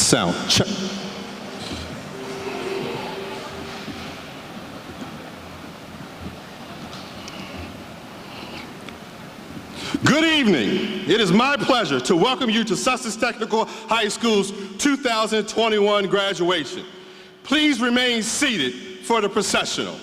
Sound check. Good evening. It is my pleasure to welcome you to Sussex Technical High School's 2021 graduation. Please remain seated for the processional.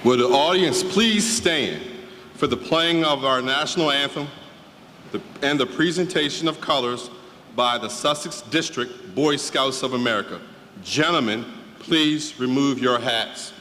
Will the audience please stand for the playing of our national anthem and the presentation of colors by the Sussex District Boy Scouts of America. Gentlemen, please remove your hats.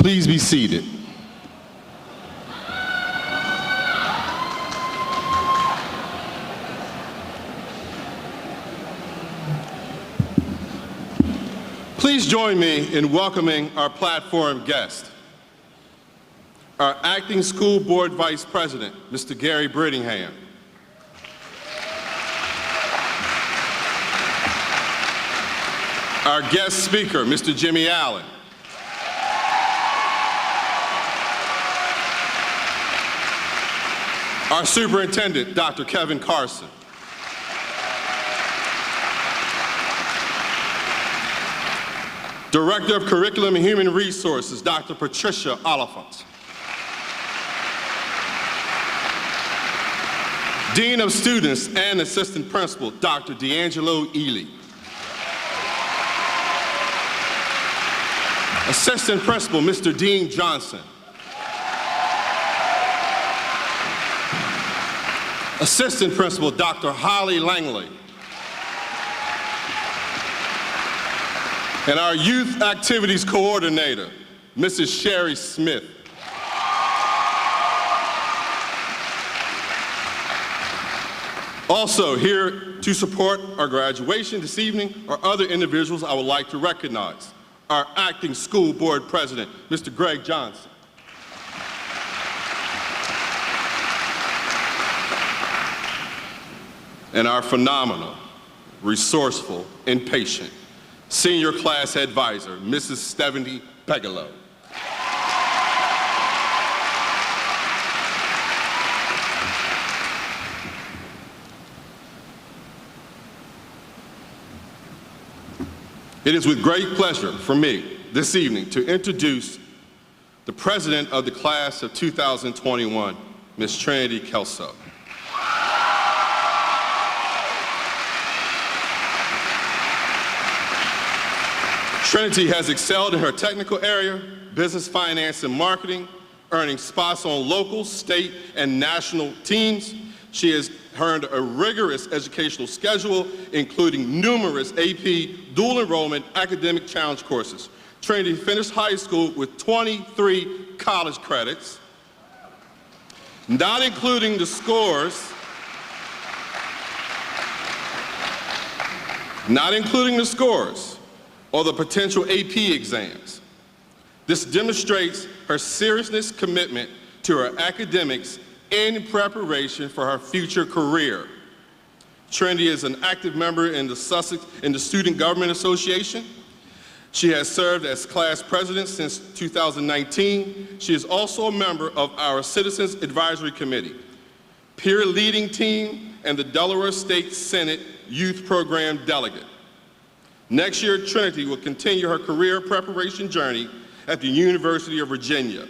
Please be seated. Please join me in welcoming our platform guest, our acting school board vice president, Mr. Gary Brittingham. Our guest speaker, Mr. Jimmy Allen. Our superintendent, Dr. Kevin Carson. Director of Curriculum and Human Resources, Dr. Patricia Oliphant. Dean of Students and Assistant Principal, Dr. D'Angelo Ely. Assistant Principal, Mr. Dean Johnson. Assistant Principal, Dr. Holly Langley. And our Youth Activities Coordinator, Mrs. Sherry Smith. Also here to support our graduation this evening are other individuals I would like to recognize. Our Acting School Board President, Mr. Greg Johnson. And our phenomenal, resourceful, and patient Senior Class Advisor, Mrs. Stephanie Pegelow. It is with great pleasure for me this evening to introduce the President of the Class of 2021, Ms. Trinity Kelso. Trinity has excelled in her technical area, business, finance, and marketing, earning spots on local, state, and national teams. She has earned a rigorous educational schedule, including numerous AP dual enrollment academic challenge courses. Trinity finished high school with 23 college credits, not including the scores, or the potential AP exams. This demonstrates her seriousness, commitment to her academics in preparation for her future career. Trinity is an active member in the Sussex Student Government Association. She has served as class president since 2019. She is also a member of our Citizens Advisory Committee, peer leading team, and the Delaware State Senate Youth Program Delegate. Next year, Trinity will continue her career preparation journey at the University of Virginia,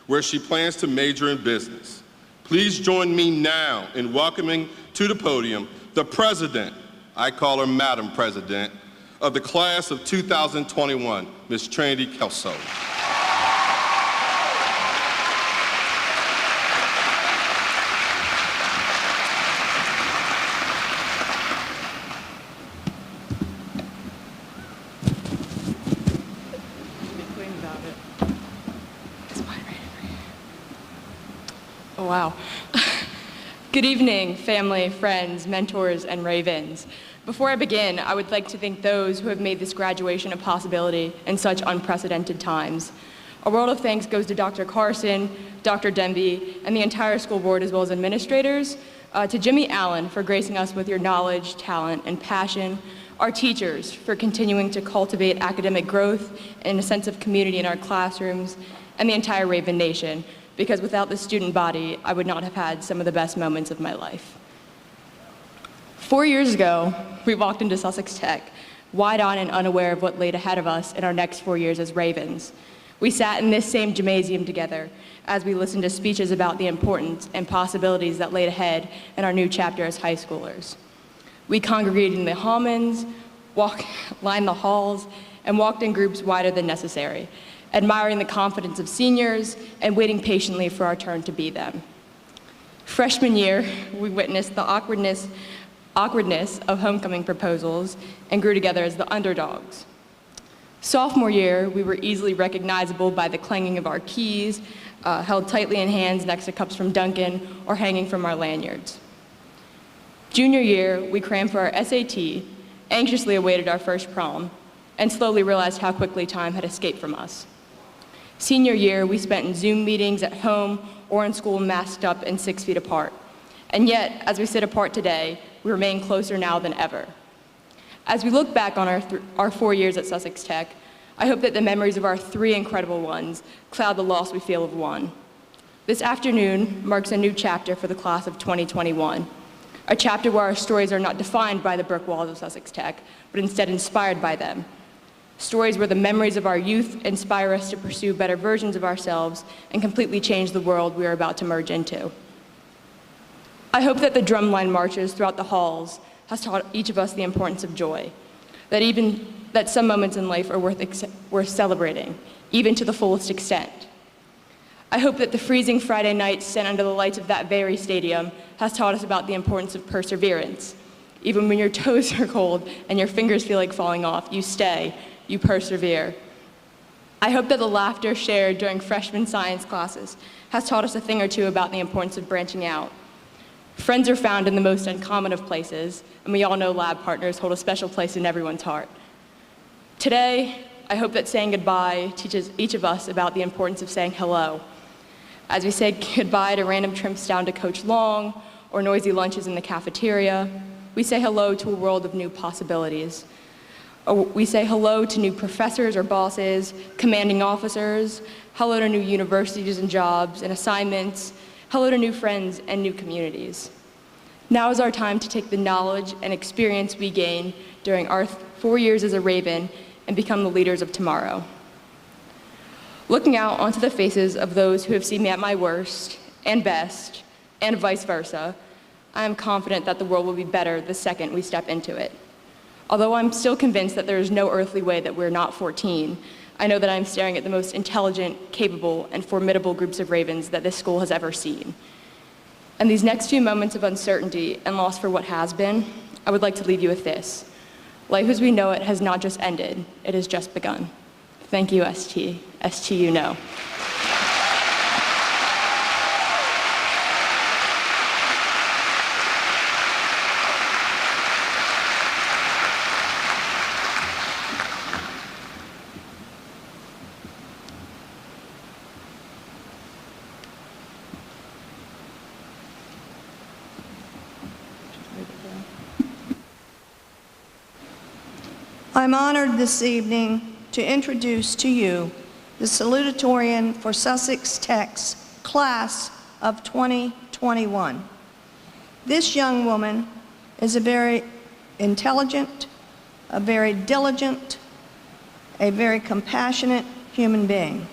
where she plans to major in business. Please join me now in welcoming to the podium the President, I call her Madam President, of the Class of 2021, Ms. Trinity Kelso. Oh, wow. Good evening, family, friends, mentors, and Ravens. Before I begin, I would like to thank those who have made this graduation a possibility in such unprecedented times. A world of thanks goes to Dr. Carson, Dr. Denby, and the entire school board, as well as administrators, to Jimmy Allen for gracing us with your knowledge, talent, and passion, our teachers for continuing to cultivate academic growth and a sense of community in our classrooms, and the entire Raven Nation, because without the student body, I would not have had some of the best moments of my life. 4 years ago, we walked into Sussex Tech, wide-eyed and unaware of what laid ahead of us in our next 4 years as Ravens. We sat in this same gymnasium together as we listened to speeches about the importance and possibilities that laid ahead in our new chapter as high schoolers. We congregated in the Hallmans, lined the halls, and walked in groups wider than necessary, admiring the confidence of seniors and waiting patiently for our turn to be them. Freshman year, we witnessed the awkwardness of homecoming proposals and grew together as the underdogs. Sophomore year, we were easily recognizable by the clanging of our keys, held tightly in hands next to cups from Dunkin' or hanging from our lanyards. Junior year, we crammed for our SAT, anxiously awaited our first prom, and slowly realized how quickly time had escaped from us. Senior year, we spent in Zoom meetings at home or in school masked up and 6 feet apart. And yet, as we sit apart today, we remain closer now than ever. As we look back on our 4 years at Sussex Tech, I hope that the memories of our 3 incredible ones cloud the loss we feel of one. This afternoon marks a new chapter for the class of 2021, a chapter where our stories are not defined by the brick walls of Sussex Tech, but instead inspired by them. Stories where the memories of our youth inspire us to pursue better versions of ourselves and completely change the world we are about to merge into. I hope that the drumline marches throughout the halls has taught each of us the importance of joy, that that some moments in life are worth celebrating, even to the fullest extent. I hope that the freezing Friday night spent under the lights of that very stadium has taught us about the importance of perseverance. Even when your toes are cold and your fingers feel like falling off, you stay, you persevere. I hope that the laughter shared during freshman science classes has taught us a thing or two about the importance of branching out. Friends are found in the most uncommon of places, and we all know lab partners hold a special place in everyone's heart. Today, I hope that saying goodbye teaches each of us about the importance of saying hello. As we say goodbye to random trips down to Coach Long or noisy lunches in the cafeteria, we say hello to a world of new possibilities. We say hello to new professors or bosses, commanding officers, hello to new universities and jobs and assignments, hello to new friends and new communities. Now is our time to take the knowledge and experience we gain during our 4 years as a Raven and become the leaders of tomorrow. Looking out onto the faces of those who have seen me at my worst and best, and vice versa, I am confident that the world will be better the second we step into it. Although I'm still convinced that there is no earthly way that we're not 14, I know that I'm staring at the most intelligent, capable, and formidable groups of Ravens that this school has ever seen. And these next few moments of uncertainty and loss for what has been, I would like to leave you with this. Life as we know it has not just ended, it has just begun. Thank you, ST. ST, you know. I'm honored this evening to introduce to you the Salutatorian for Sussex Tech's class of 2021. This young woman is a very intelligent, a very diligent, a very compassionate human being.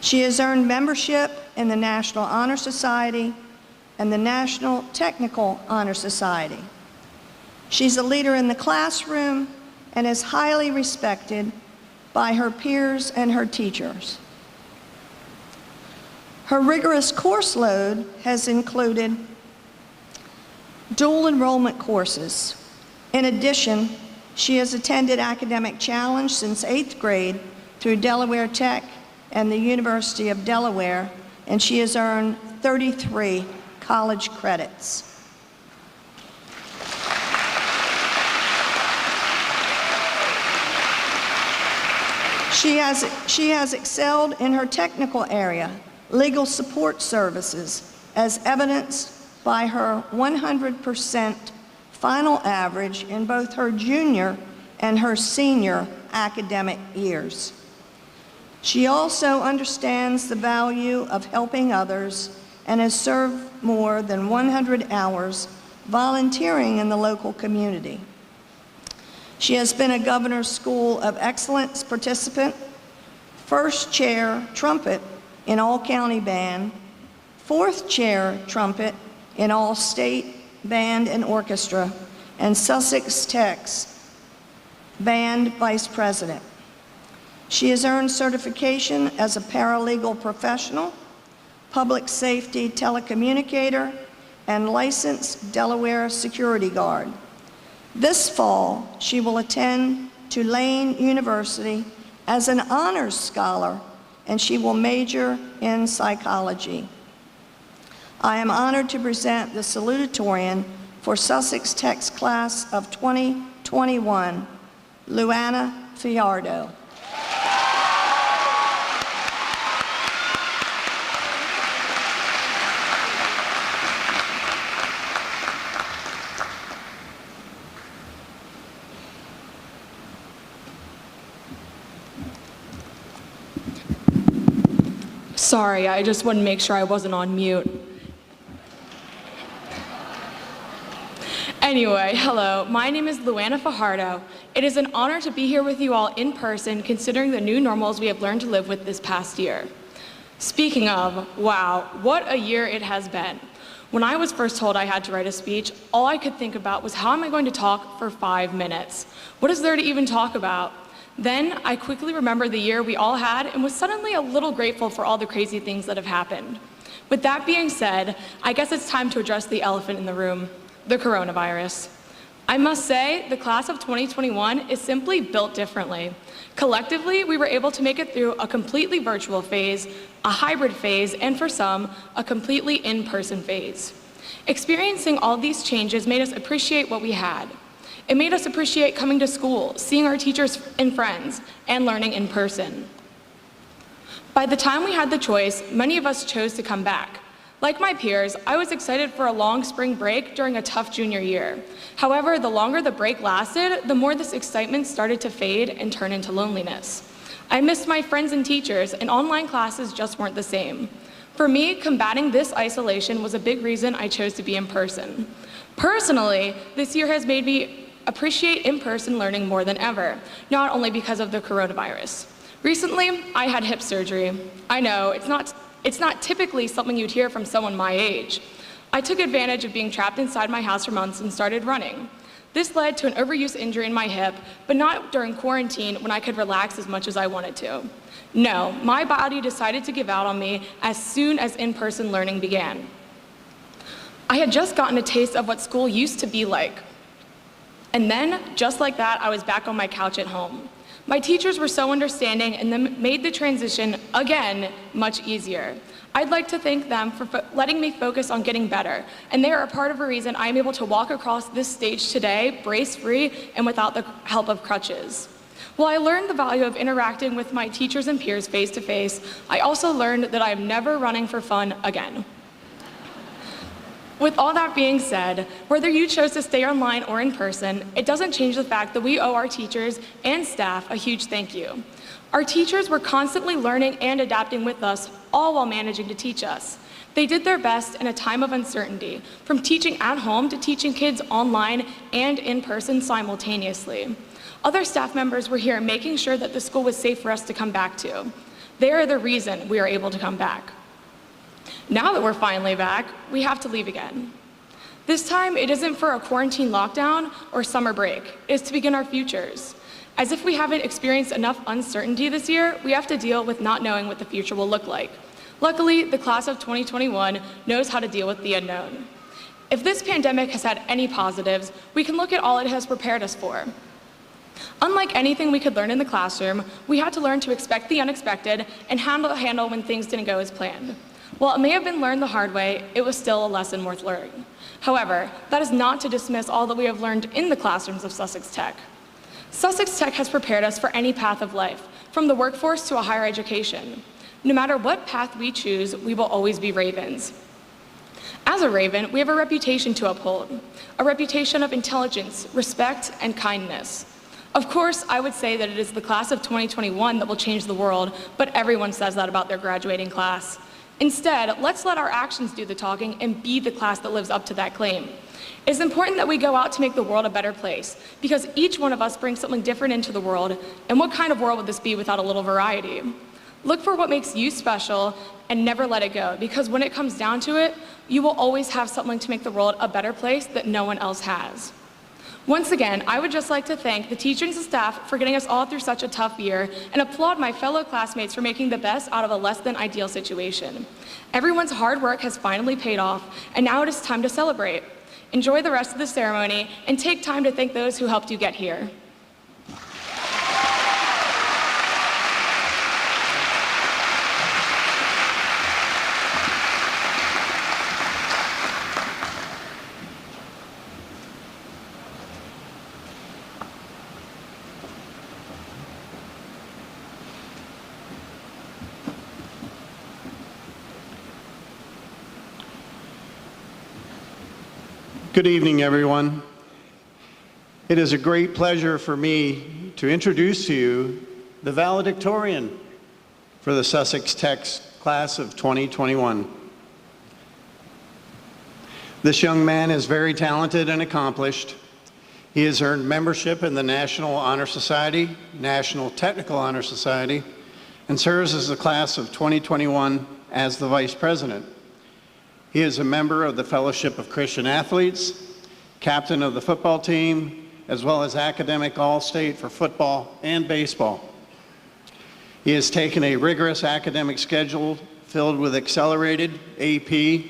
She has earned membership in the National Honor Society and the National Technical Honor Society. She's a leader in the classroom and is highly respected by her peers and her teachers. Her rigorous course load has included dual enrollment courses. In addition, she has attended Academic Challenge since 8th grade through Delaware Tech and the University of Delaware, and she has earned 33 college credits. She has excelled in her technical area, legal support services, as evidenced by her 100% final average in both her junior and her senior academic years. She also understands the value of helping others and has served more than 100 hours volunteering in the local community. She has been a Governor's School of Excellence participant, first chair trumpet in all county band, fourth chair trumpet in all state band and orchestra, and Sussex Tech's band vice president. She has earned certification as a paralegal professional, public safety telecommunicator, and licensed Delaware security guard. This fall, she will attend Tulane University as an honors scholar, and she will major in psychology. I am honored to present the Salutatorian for Sussex Tech's class of 2021, Luana Fiardo. Sorry, I just wanted to make sure I wasn't on mute. Anyway, hello, my name is Luana Fajardo. It is an honor to be here with you all in person, considering the new normals we have learned to live with this past year. Speaking of, wow, what a year it has been. When I was first told I had to write a speech, all I could think about was how am I going to talk for 5 minutes? What is there to even talk about? Then I quickly remembered the year we all had and was suddenly a little grateful for all the crazy things that have happened. With that being said, I guess it's time to address the elephant in the room, the coronavirus. I must say, the class of 2021 is simply built differently. Collectively, we were able to make it through a completely virtual phase, a hybrid phase, and for some, a completely in-person phase. Experiencing all these changes made us appreciate what we had. It made us appreciate coming to school, seeing our teachers and friends, and learning in person. By the time we had the choice, many of us chose to come back. Like my peers, I was excited for a long spring break during a tough junior year. However, the longer the break lasted, the more this excitement started to fade and turn into loneliness. I missed my friends and teachers, and online classes just weren't the same. For me, combating this isolation was a big reason I chose to be in person. Personally, this year has made me appreciate in-person learning more than ever, not only because of the coronavirus. Recently, I had hip surgery. I know, it's not typically something you'd hear from someone my age. I took advantage of being trapped inside my house for months and started running. This led to an overuse injury in my hip, but not during quarantine when I could relax as much as I wanted to. No, my body decided to give out on me as soon as in-person learning began. I had just gotten a taste of what school used to be like. And then, just like that, I was back on my couch at home. My teachers were so understanding and then made the transition, again, much easier. I'd like to thank them for letting me focus on getting better, and they are a part of a reason I am able to walk across this stage today, brace-free and without the help of crutches. While I learned the value of interacting with my teachers and peers face-to-face, I also learned that I am never running for fun again. With all that being said, whether you chose to stay online or in person, it doesn't change the fact that we owe our teachers and staff a huge thank you. Our teachers were constantly learning and adapting with us, all while managing to teach us. They did their best in a time of uncertainty, from teaching at home to teaching kids online and in person simultaneously. Other staff members were here making sure that the school was safe for us to come back to. They are the reason we are able to come back. Now that we're finally back, we have to leave again. This time, it isn't for a quarantine lockdown or summer break. It is to begin our futures. As if we haven't experienced enough uncertainty this year, we have to deal with not knowing what the future will look like. Luckily, the class of 2021 knows how to deal with the unknown. If this pandemic has had any positives, we can look at all it has prepared us for. Unlike anything we could learn in the classroom, we had to learn to expect the unexpected and handle when things didn't go as planned. While it may have been learned the hard way, it was still a lesson worth learning. However, that is not to dismiss all that we have learned in the classrooms of Sussex Tech. Sussex Tech has prepared us for any path of life, from the workforce to a higher education. No matter what path we choose, we will always be Ravens. As a Raven, we have a reputation to uphold, a reputation of intelligence, respect, and kindness. Of course, I would say that it is the class of 2021 that will change the world, but everyone says that about their graduating class. Instead, let's let our actions do the talking and be the class that lives up to that claim. It is important that we go out to make the world a better place, because each one of us brings something different into the world, and what kind of world would this be without a little variety? Look for what makes you special and never let it go, because when it comes down to it, you will always have something to make the world a better place that no one else has. Once again, I would just like to thank the teachers and staff for getting us all through such a tough year and applaud my fellow classmates for making the best out of a less than ideal situation. Everyone's hard work has finally paid off, and now it is time to celebrate. Enjoy the rest of the ceremony and take time to thank those who helped you get here. Good evening, everyone. It is a great pleasure for me to introduce to you the Valedictorian for the Sussex Tech class of 2021. This young man is very talented and accomplished. He has earned membership in the National Honor Society, National Technical Honor Society, and serves as the class of 2021 as the Vice President. He is a member of the Fellowship of Christian Athletes, captain of the football team, as well as academic All-State for football and baseball. He has taken a rigorous academic schedule filled with accelerated AP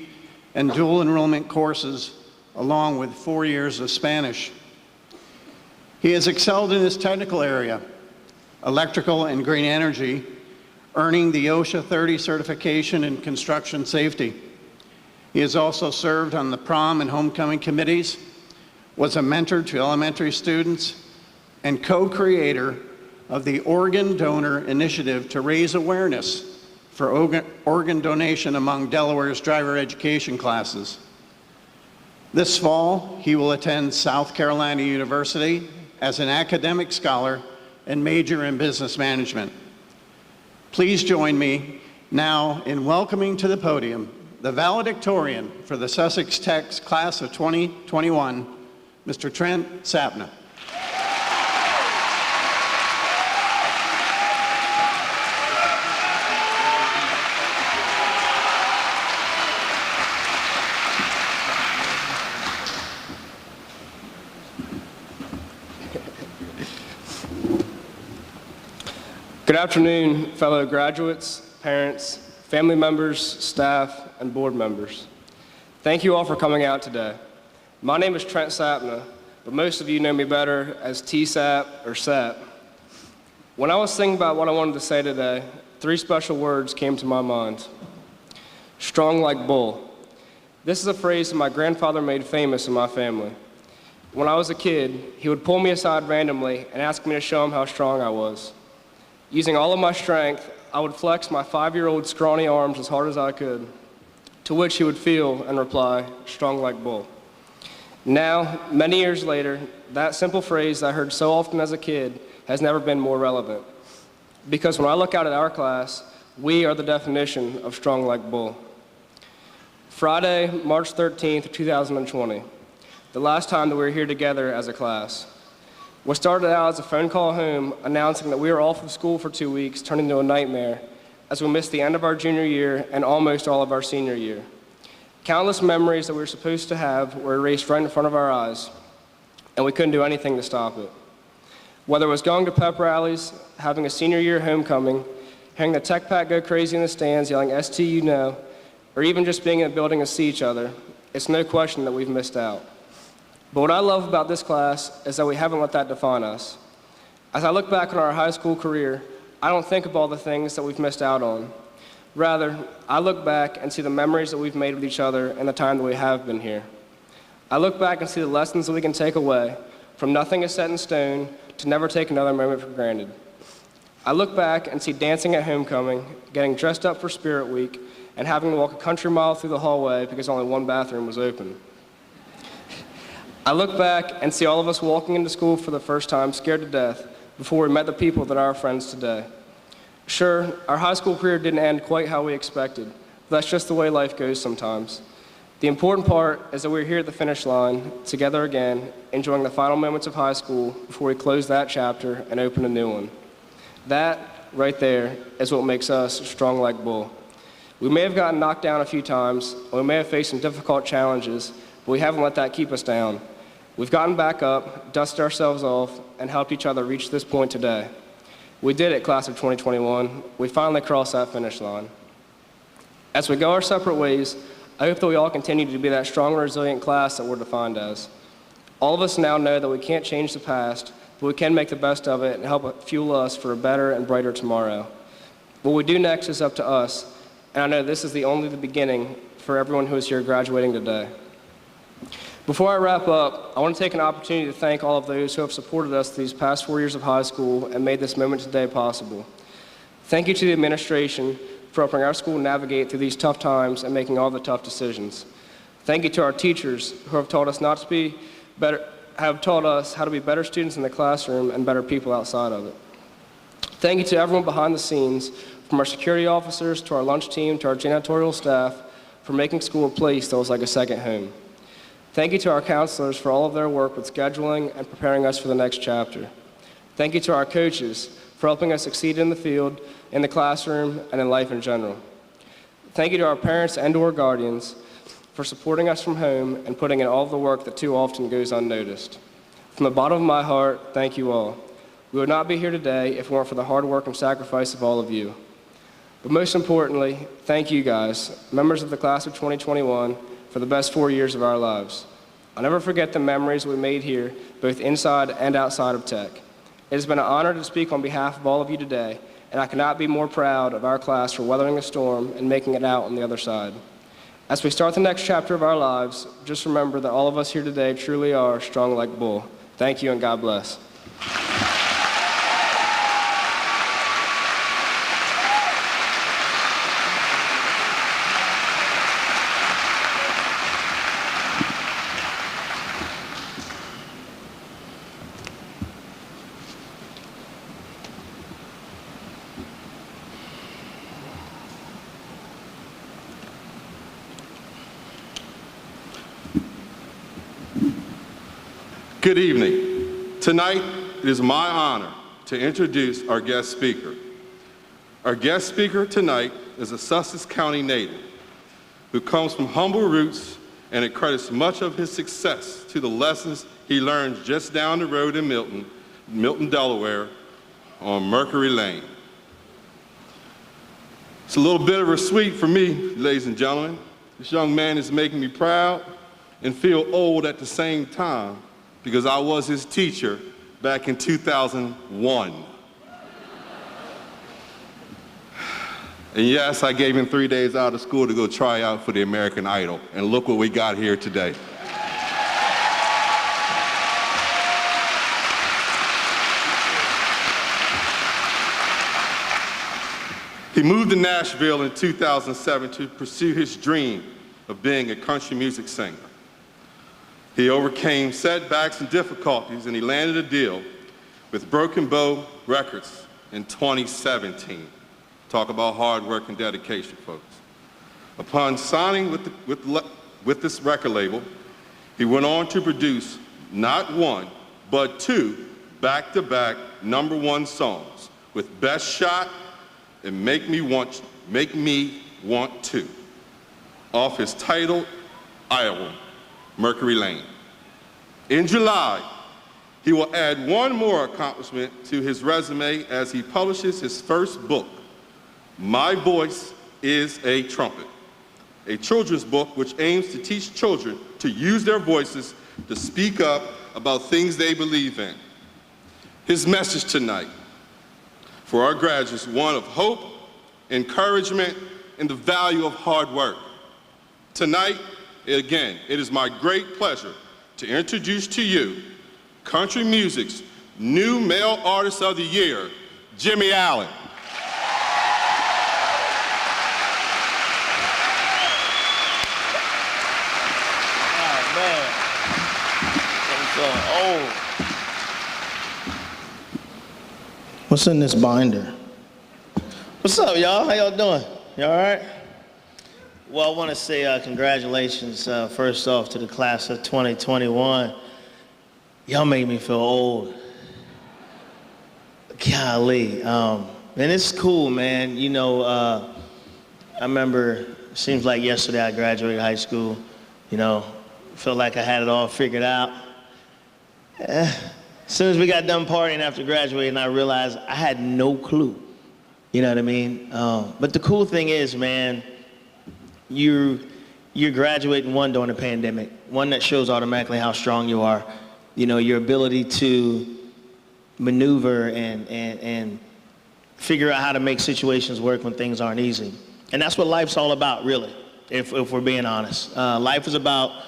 and dual enrollment courses, along with 4 years of Spanish. He has excelled in his technical area, electrical and green energy, earning the OSHA 30 certification in construction safety. He has also served on the prom and homecoming committees, was a mentor to elementary students, and co-creator of the Organ Donor Initiative to raise awareness for organ donation among Delaware's driver education classes. This fall, he will attend South Carolina University as an academic scholar and major in business management. Please join me now in welcoming to the podium the valedictorian for the Sussex Tech's class of 2021, Mr. Trent Sapna. Good afternoon, fellow graduates, parents, family members, staff, and board members. Thank you all for coming out today. My name is Trent Sapna, but most of you know me better as T-Sap or Sap. When I was thinking about what I wanted to say today, 3 special words came to my mind. Strong like bull. This is a phrase that my grandfather made famous in my family. When I was a kid, he would pull me aside randomly and ask me to show him how strong I was. Using all of my strength, I would flex my 5-year-old scrawny arms as hard as I could, to which he would feel and reply, strong like bull. Now, many years later, that simple phrase I heard so often as a kid has never been more relevant. Because when I look out at our class, we are the definition of strong like bull. Friday, March 13th, 2020, the last time that we were here together as a class. What started out as a phone call home announcing that we were off of school for 2 weeks turned into a nightmare as we missed the end of our junior year and almost all of our senior year. Countless memories that we were supposed to have were erased right in front of our eyes, and we couldn't do anything to stop it. Whether it was going to pep rallies, having a senior year homecoming, hearing the tech pack go crazy in the stands yelling ST you know, or even just being in a building to see each other, it's no question that we've missed out. But what I love about this class is that we haven't let that define us. As I look back on our high school career, I don't think of all the things that we've missed out on. Rather, I look back and see the memories that we've made with each other in the time that we have been here. I look back and see the lessons that we can take away, from nothing is set in stone to never take another moment for granted. I look back and see dancing at homecoming, getting dressed up for Spirit Week, and having to walk a country mile through the hallway because only one bathroom was open. I look back and see all of us walking into school for the first time scared to death before we met the people that are our friends today. Sure, our high school career didn't end quite how we expected, but that's just the way life goes sometimes. The important part is that we're here at the finish line, together again, enjoying the final moments of high school before we close that chapter and open a new one. That, right there, is what makes us strong like bull. We may have gotten knocked down a few times, or we may have faced some difficult challenges, but we haven't let that keep us down. We've gotten back up, dusted ourselves off, and helped each other reach this point today. We did it, class of 2021. We finally crossed that finish line. As we go our separate ways, I hope that we all continue to be that strong and resilient class that we're defined as. All of us now know that we can't change the past, but we can make the best of it and help it fuel us for a better and brighter tomorrow. What we do next is up to us, and I know this is only the beginning for everyone who is here graduating today. Before I wrap up, I want to take an opportunity to thank all of those who have supported us these past 4 years of high school and made this moment today possible. Thank you to the administration for helping our school navigate through these tough times and making all the tough decisions. Thank you to our teachers who have taught us have taught us how to be better students in the classroom and better people outside of it. Thank you to everyone behind the scenes, from our security officers to our lunch team to our janitorial staff, for making school a place that was like a second home. Thank you to our counselors for all of their work with scheduling and preparing us for the next chapter. Thank you to our coaches for helping us succeed in the field, in the classroom, and in life in general. Thank you to our parents and/or guardians for supporting us from home and putting in all of the work that too often goes unnoticed. From the bottom of my heart, thank you all. We would not be here today if it weren't for the hard work and sacrifice of all of you. But most importantly, thank you guys, members of the class of 2021, for the best 4 years of our lives. I'll never forget the memories we made here, both inside and outside of Tech. It has been an honor to speak on behalf of all of you today, and I cannot be more proud of our class for weathering the storm and making it out on the other side. As we start the next chapter of our lives, just remember that all of us here today truly are strong like bull. Thank you and God bless. Good evening. Tonight, it is my honor to introduce our guest speaker. Our guest speaker tonight is a Sussex County native who comes from humble roots and accredits much of his success to the lessons he learned just down the road in Milton, Delaware, on Mercury Lane. It's a little bittersweet for me, ladies and gentlemen. This young man is making me proud and feel old at the same time, because I was his teacher back in 2001. And yes, I gave him 3 days out of school to go try out for the American Idol, and look what we got here today. He moved to Nashville in 2007 to pursue his dream of being a country music singer. He overcame setbacks and difficulties, and he landed a deal with Broken Bow Records in 2017. Talk about hard work and dedication, folks. Upon signing with this record label, he went on to produce not one, but two back-to-back #1 songs with Best Shot and Make Me Want To, off his titled album, Mercury Lane. In July, he will add one more accomplishment to his resume as he publishes his first book, My Voice is a Trumpet, a children's book which aims to teach children to use their voices to speak up about things they believe in. His message tonight for our graduates, one of hope, encouragement, and the value of hard work. Tonight, again, it is my great pleasure to introduce to you country music's new male artist of the year, Jimmy Allen. Oh, man. I'm feeling old. What's in this binder? What's up, y'all? How y'all doing? You all right? Well, I want to say congratulations, first off, to the class of 2021. Y'all made me feel old. Golly. And it's cool, man. You know, I remember, it seems like yesterday I graduated high school. You know, felt like I had it all figured out. As soon as we got done partying after graduating, I realized I had no clue. You know what I mean? But the cool thing is, man, you're graduating one during a pandemic, one that shows automatically how strong you are. You know, your ability to maneuver and figure out how to make situations work when things aren't easy. And that's what life's all about, really, if we're being honest. Life is about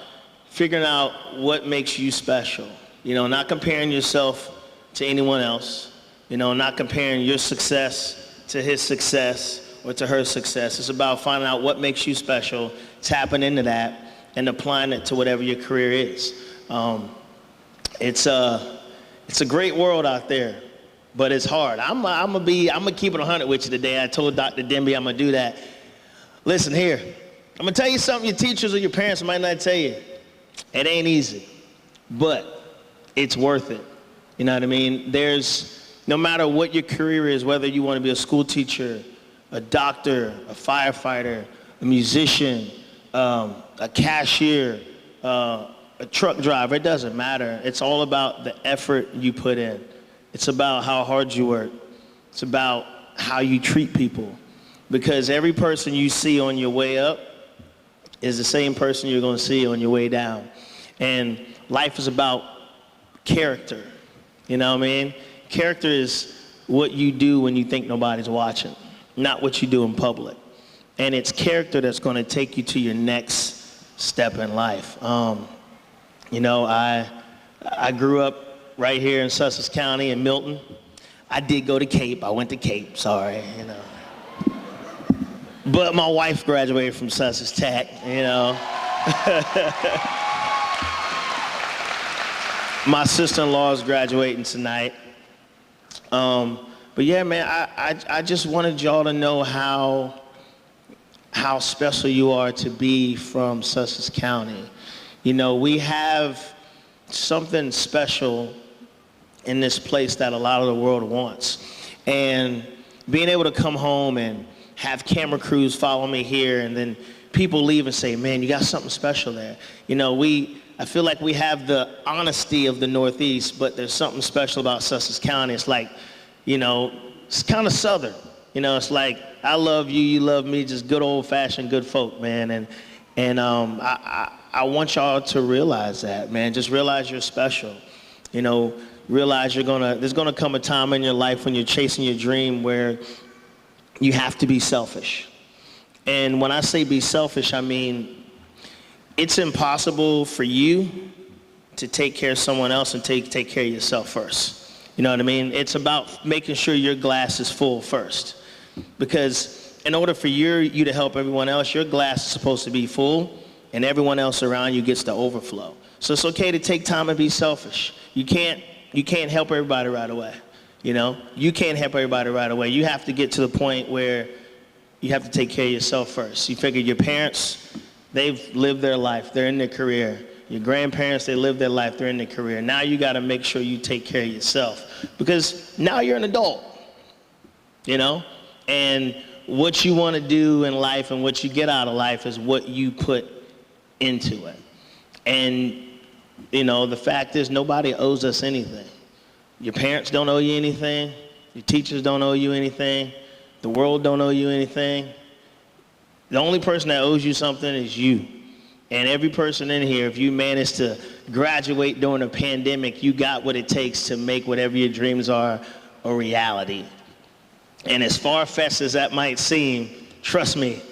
figuring out what makes you special. You know, not comparing yourself to anyone else. You know, not comparing your success to his success or to her success. It's about finding out what makes you special, tapping into that, and applying it to whatever your career is. It's a great world out there, but it's hard. I'm gonna keep it 100 with you today. I told Dr. Denby I'm gonna do that. Listen here, I'm gonna tell you something your teachers or your parents might not tell you. It ain't easy, but it's worth it. You know what I mean? No matter what your career is, whether you want to be a school teacher, a doctor, a firefighter, a musician, a cashier, a truck driver, it doesn't matter. It's all about the effort you put in. It's about how hard you work. It's about how you treat people. Because every person you see on your way up is the same person you're going to see on your way down. And life is about character. You know what I mean? Character is what you do when you think nobody's watching, not what you do in public. And it's character that's going to take you to your next step in life. You know, I grew up right here in Sussex County in Milton. I did go to Cape. I went to Cape, sorry, you know. But my wife graduated from Sussex Tech, you know. My sister-in-law is graduating tonight. But yeah, man, I just wanted y'all to know how special you are to be from Sussex County. You know, we have something special in this place that a lot of the world wants. And being able to come home and have camera crews follow me here, and then people leave and say, man, you got something special there. You know, I feel like we have the honesty of the Northeast, but there's something special about Sussex County. It's like, you know, it's kind of Southern. You know, it's like, I love you, you love me, just good old-fashioned good folk, man. And I want y'all to realize that, man. Just realize you're special. You know, realize there's gonna come a time in your life when you're chasing your dream where you have to be selfish. And when I say be selfish, I mean, it's impossible for you to take care of someone else and take care of yourself first. You know what I mean? It's about making sure your glass is full first. Because in order for you to help everyone else, your glass is supposed to be full, and everyone else around you gets to overflow. So it's okay to take time and be selfish. You can't help everybody right away. You know, you can't help everybody right away. You have to get to the point where you have to take care of yourself first. You figure your parents, they've lived their life, they're in their career. Your grandparents, they lived their life, they're in their career. Now you got to make sure you take care of yourself, because now you're an adult, you know? And what you want to do in life and what you get out of life is what you put into it. And, you know, the fact is nobody owes us anything. Your parents don't owe you anything. Your teachers don't owe you anything. The world don't owe you anything. The only person that owes you something is you. And every person in here, if you manage to graduate during a pandemic, you got what it takes to make whatever your dreams are a reality. And as far-fetched as that might seem, trust me,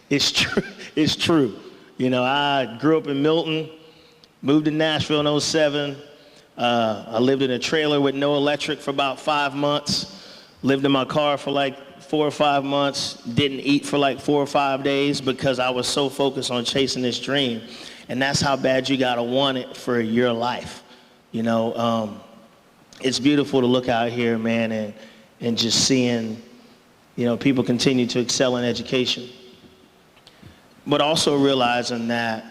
it's true. It's true. You know, I grew up in Milton, moved to Nashville in 07. I lived in a trailer with no electric for about 5 months, lived in my car for like 4 or 5 months, didn't eat for like 4 or 5 days because I was so focused on chasing this dream. And that's how bad you gotta want it for your life. You know, it's beautiful to look out here, man, and just seeing, you know, people continue to excel in education. But also realizing that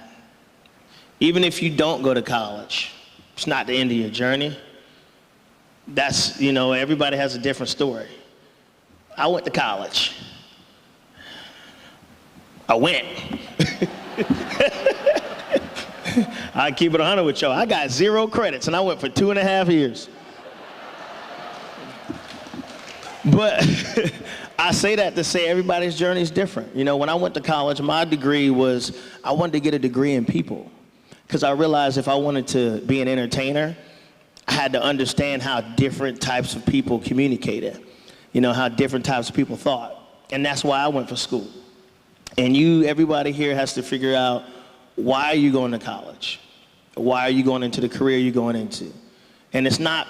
even if you don't go to college, it's not the end of your journey. That's, you know, everybody has a different story. I went to college. I went. I keep it 100 with y'all. I got 0 credits and I went for 2.5 years. But I say that to say everybody's journey is different. You know, when I went to college, my degree was, I wanted to get a degree in people. Because I realized if I wanted to be an entertainer, I had to understand how different types of people communicated. You know, how different types of people thought. And that's why I went for school. And everybody here has to figure out, why are you going to college? Why are you going into the career you're going into? And it's not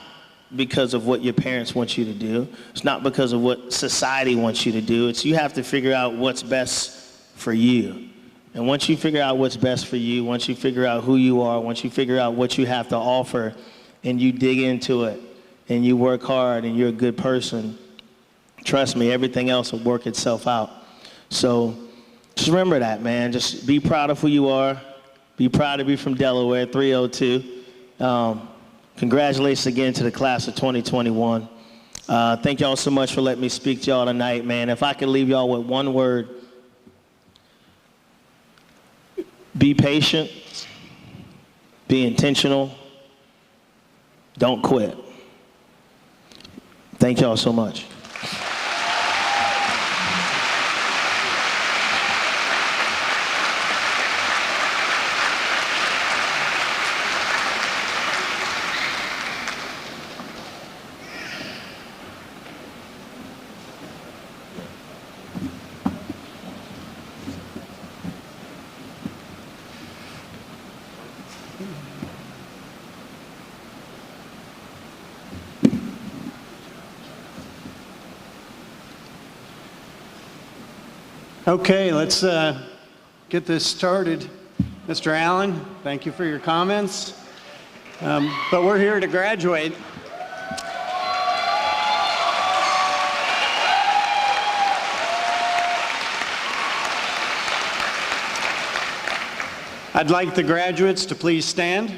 because of what your parents want you to do. It's not because of what society wants you to do. It's you have to figure out what's best for you. And once you figure out what's best for you, once you figure out who you are, once you figure out what you have to offer, and you dig into it, and you work hard, and you're a good person, trust me, everything else will work itself out. So just remember that, man. Just be proud of who you are. Be proud to be from Delaware, 302. Congratulations again to the class of 2021. Thank y'all so much for letting me speak to y'all tonight, man. If I could leave y'all with one word, be patient, Be intentional. Don't quit. Thank y'all so much. Okay, let's get this started. Mr. Allen, thank you for your comments. But we're here to graduate. I'd like the graduates to please stand.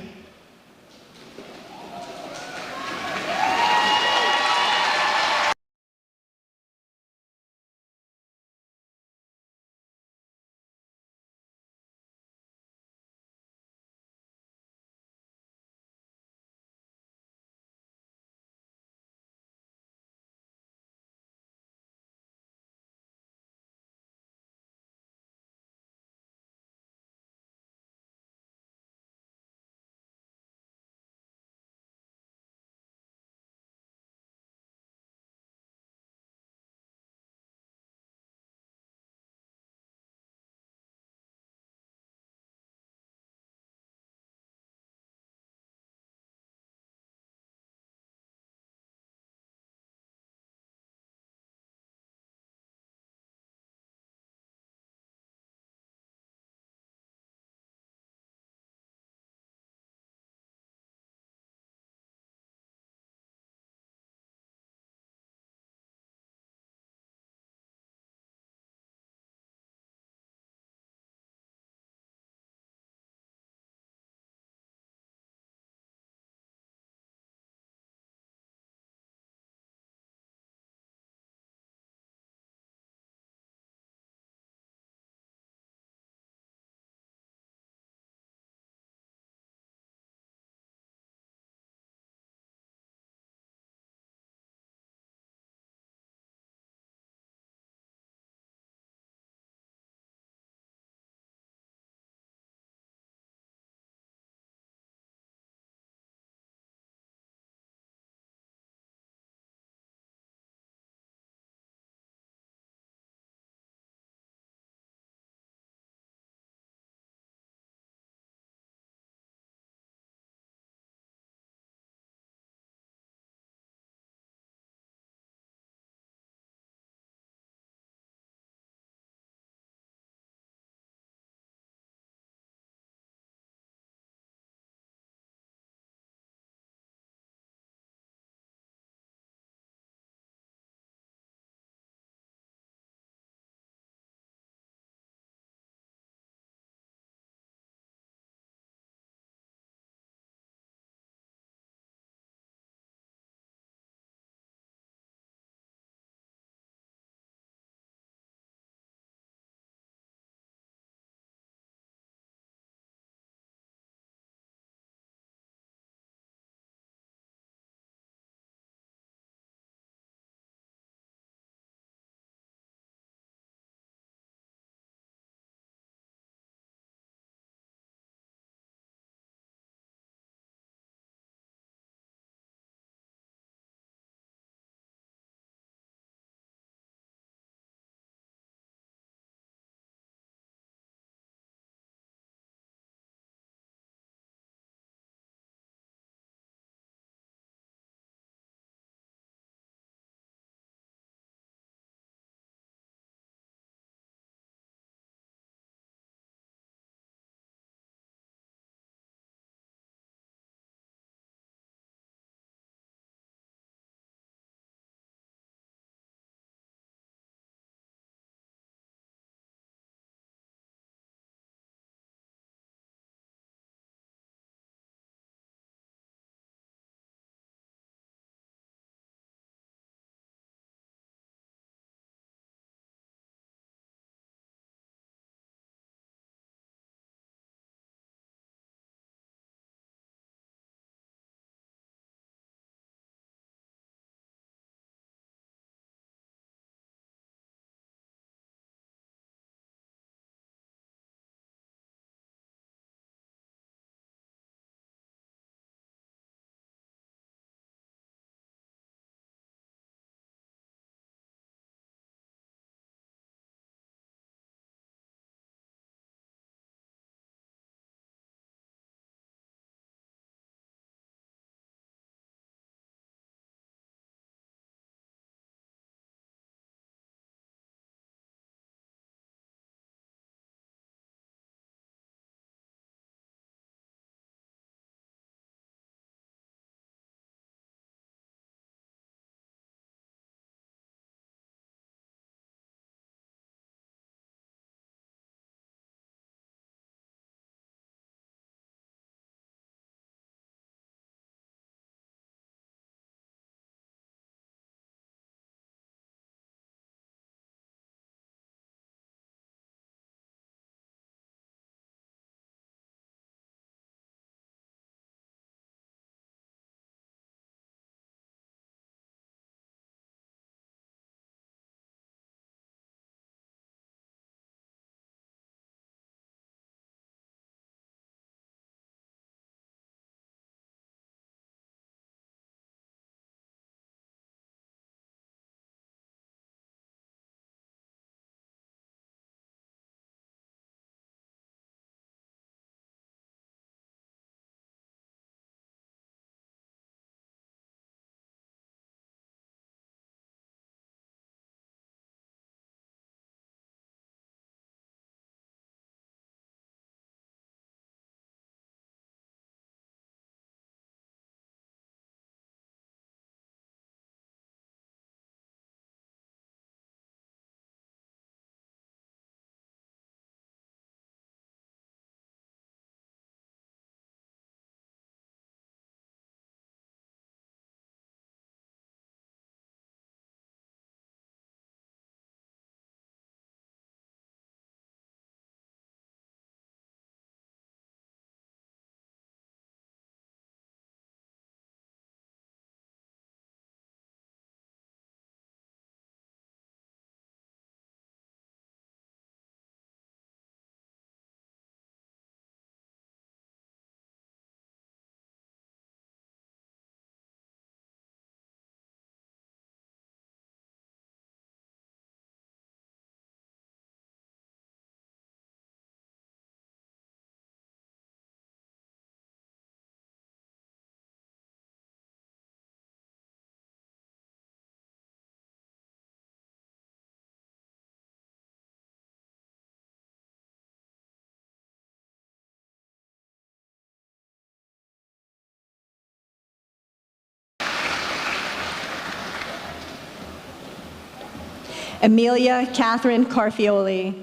Amelia Catherine Carfioli.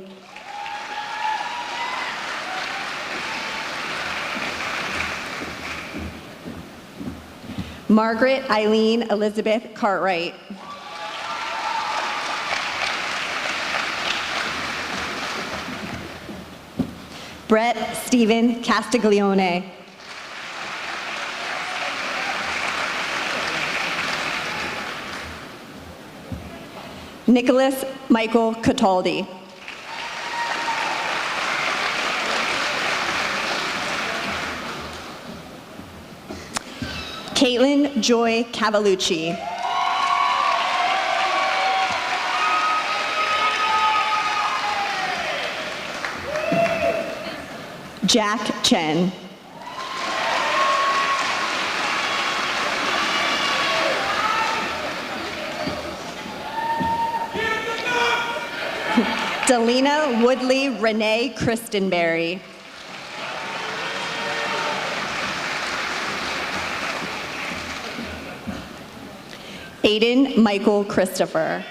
Margaret Eileen Elizabeth Cartwright. Brett Stephen Castiglione. Nicholas Michael Cataldi. Caitlin Joy Cavalucci. Jack Chen. Delina Woodley Renee Christenberry. Aiden Michael Christopher.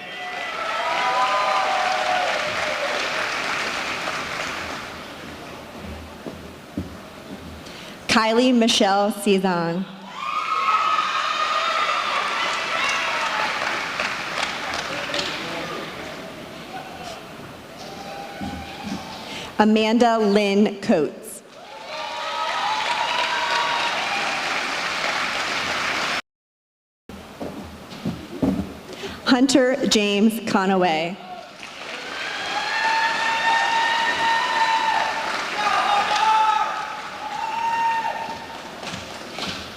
Kylie Michelle Cezanne. Amanda Lynn Coates. Hunter James Conaway.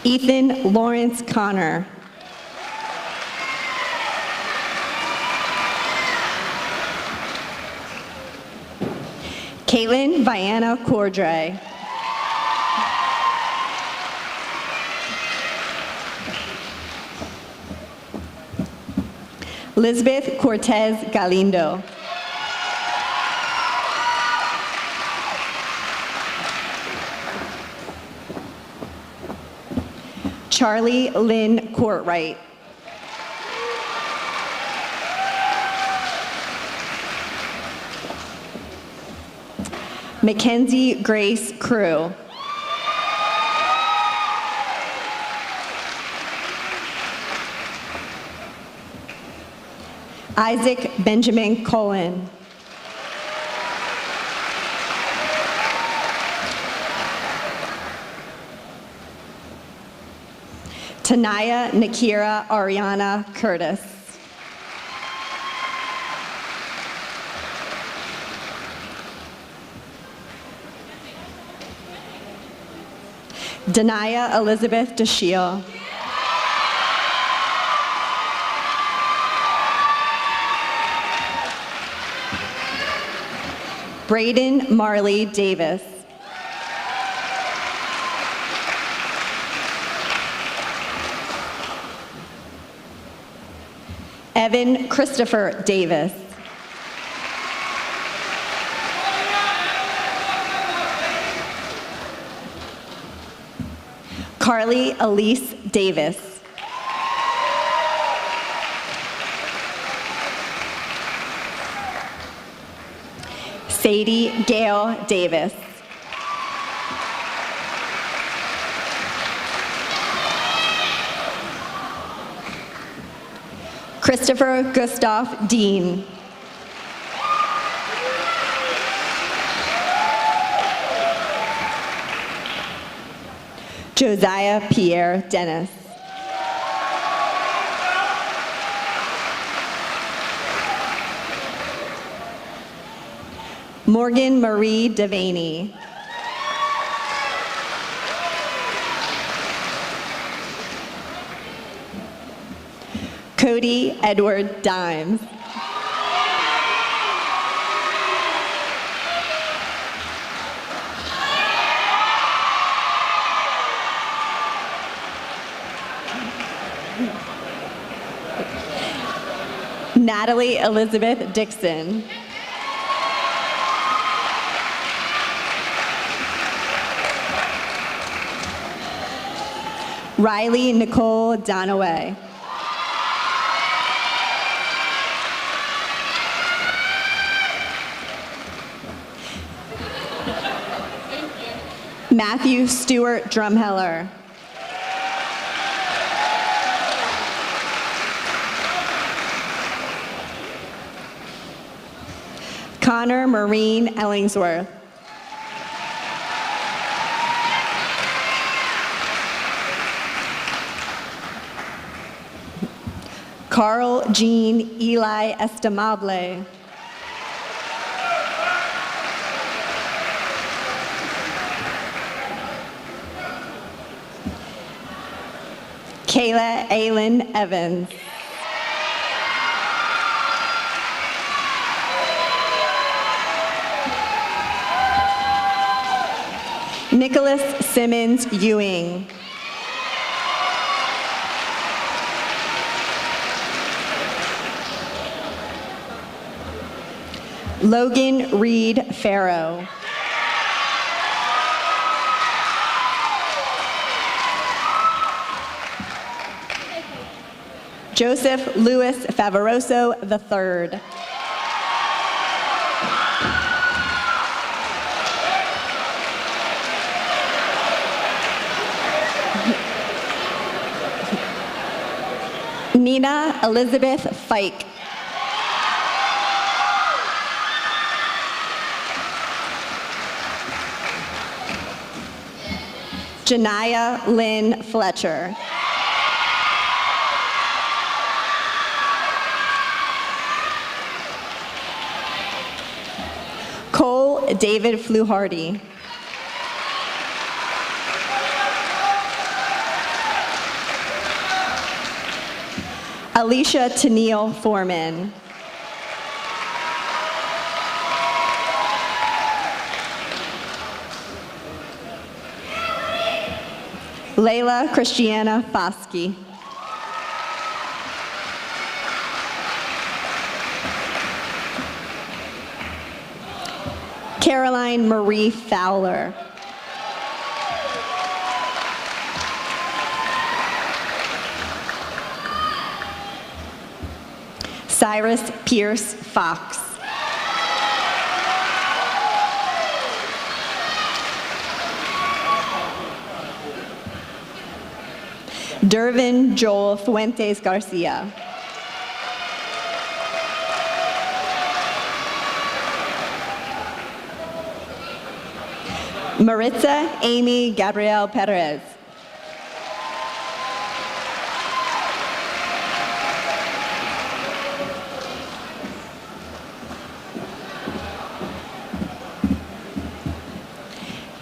Ethan Lawrence Connor. Caitlin Vianna Cordray. Elizabeth Cortez Galindo. Charlie Lynn Courtwright. Mackenzie Grace Crew. Isaac Benjamin Cullen. Tanaya Nakira Ariana Curtis. Denaya Elizabeth DeShiel. Braden Marley Davis. Evan Christopher Davis. Carly Elise Davis. Sadie Gail Davis. Christopher Gustav Dean. Josiah Pierre Dennis. Morgan Marie Devaney. Cody Edward Dimes. Natalie Elizabeth Dixon. Riley Nicole Donaway. Matthew Stewart Drumheller. Connor Marine Ellingsworth. Carl Jean Eli Estimable. Kayla Aylin Evans. Nicholas Simmons Ewing. Logan Reed Farrow. Joseph Louis Favaroso III. Nina Elizabeth Fike. Janiyah Lynn Fletcher. Cole David Fluharty. Alicia Tennille Foreman. Layla Christiana Foskey. Caroline Marie Fowler. Cyrus Pierce Fox. Dervin Joel Fuentes Garcia. Maritza Amy Gabrielle Perez.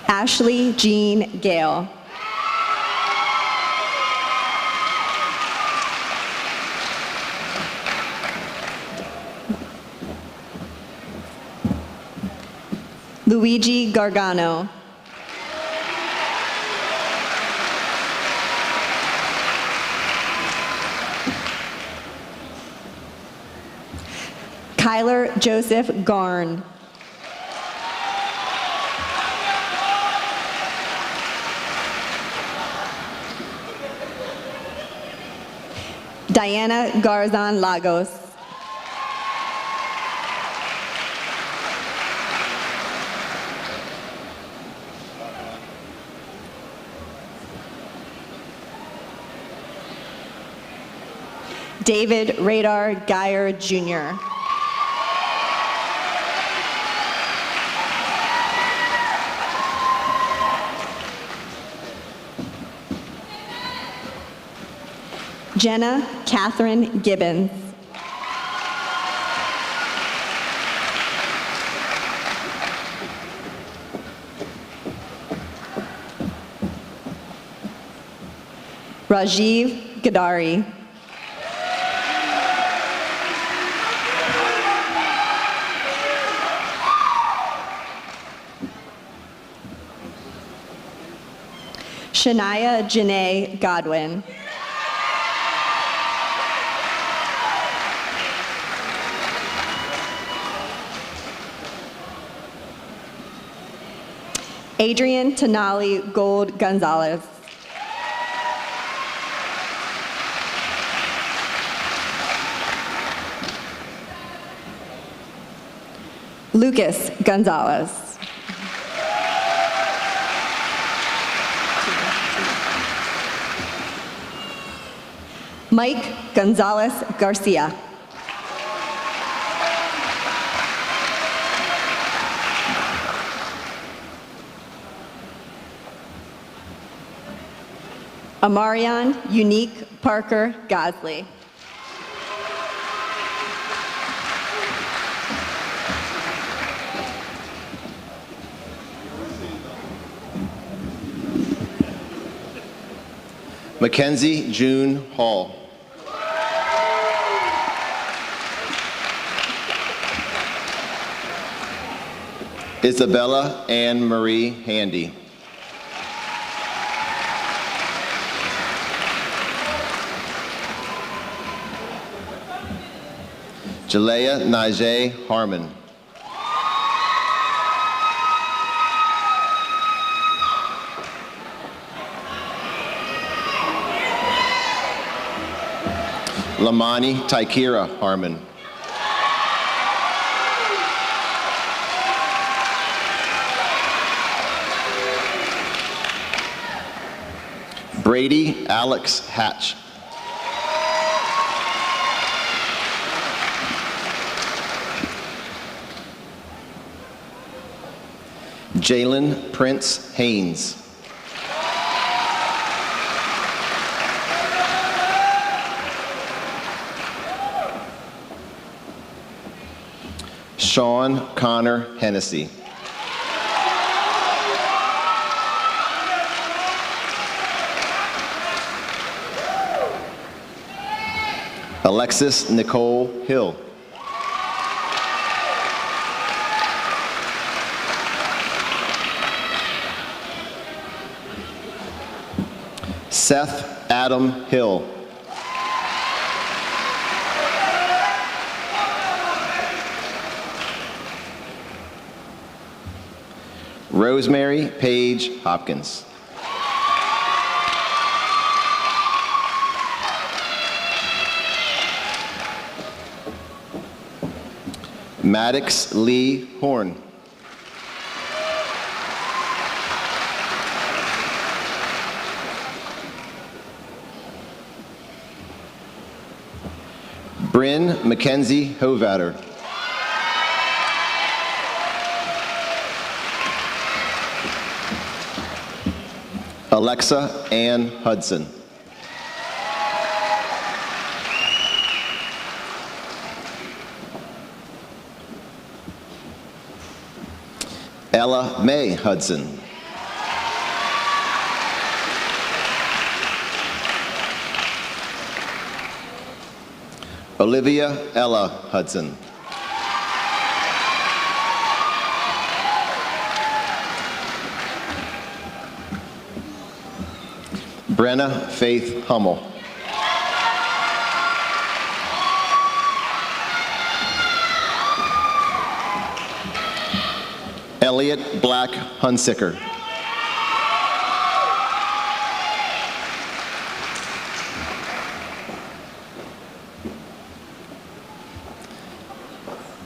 Ashley Jean Gale. Luigi Gargano. Kyler Joseph Garn. Diana Garzon Lagos. David Radar Geyer Jr. Jenna Catherine Gibbons. Rajiv Gadari. Shania Janae Godwin. Adrian Tenali Gold Gonzalez. Lucas Gonzalez. Mike Gonzalez Garcia. Amarion Unique Parker Gosley. Mackenzie June Hall. Isabella Ann Marie Handy. Jalea Najee Harmon. Lamani Taikira Harmon. Brady Alex Hatch. Jalen Prince Haynes. Sean Connor Hennessy. Alexis Nicole Hill. Seth Adam Hill. Rosemary Paige Hopkins. Maddox Lee Horn. Bryn Mackenzie Hovatter. Alexa Ann Hudson. Ella Mae Hudson. Olivia Ella Hudson. Brenna Faith Hummel. Elliot Black Hunsicker.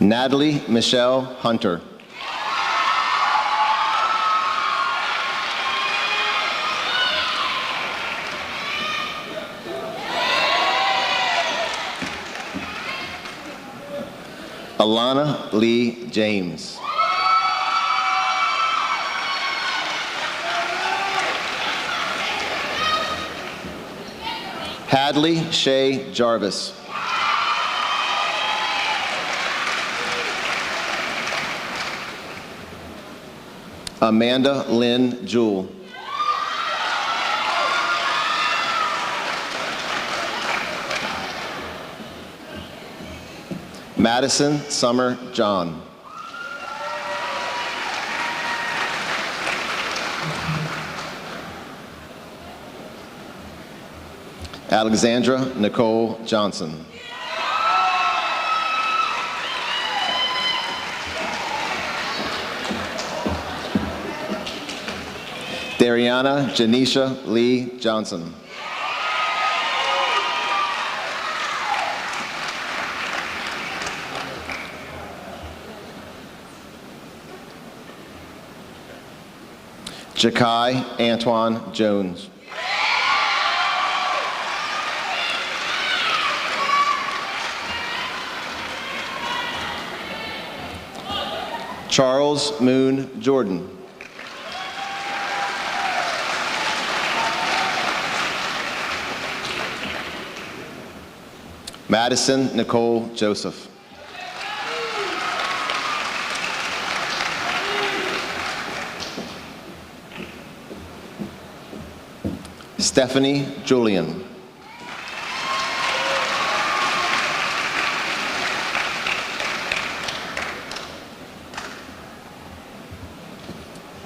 Natalie Michelle Hunter. Alana Lee James. Hadley Shay Jarvis. Amanda Lynn Jewell. Madison Summer John. Alexandra Nicole Johnson. Dariana Janisha Lee Johnson. Jakai Antoine Jones. Charles Moon Jordan. Madison Nicole Joseph. Stephanie Julian.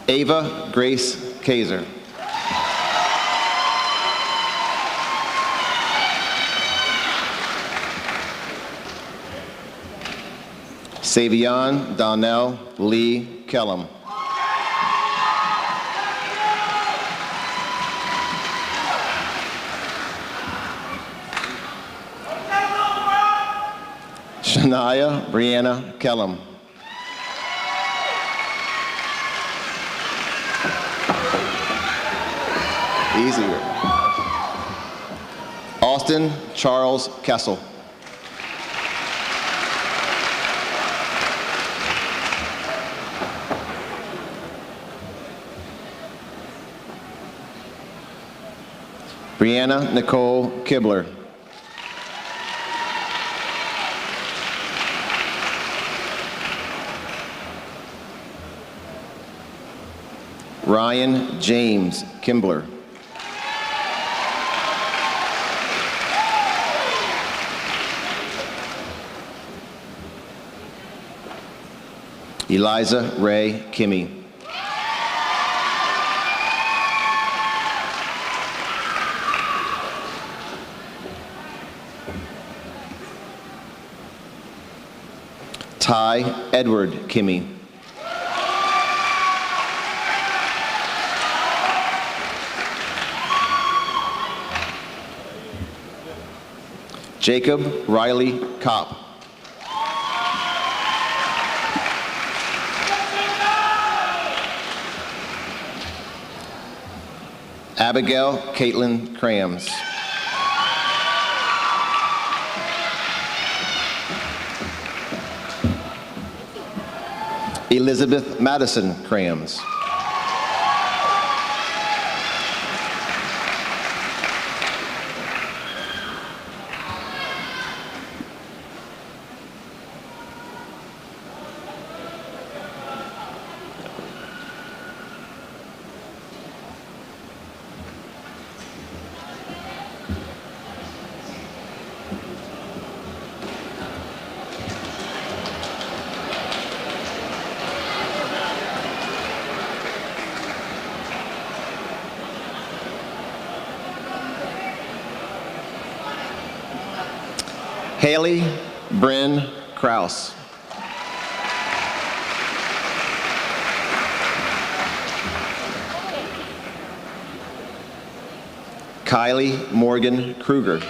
Ava Grace Kaiser. Savion Donnell Lee Kellum. Shania Brianna Kellum. Easier. Austin Charles Kessel. Brianna Nicole Kibler. Ryan James Kimbler. Eliza Ray Kimmy. Ty Edward Kimmy. Jacob Riley Kopp. Abigail Caitlin Crams. Elizabeth Madison Crams. Haley Bryn Kraus. Kylie Morgan Kruger.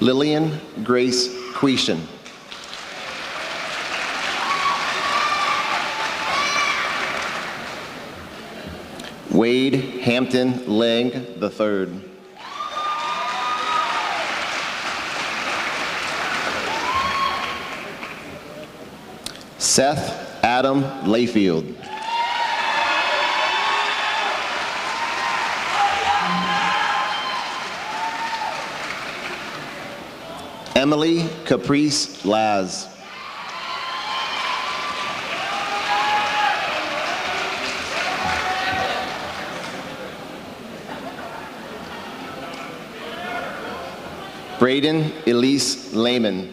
Lillian Grace Quetian. Wade Hampton Lang III. Seth Adam Layfield. Emily Caprice Laz. Braden Elise Lehman.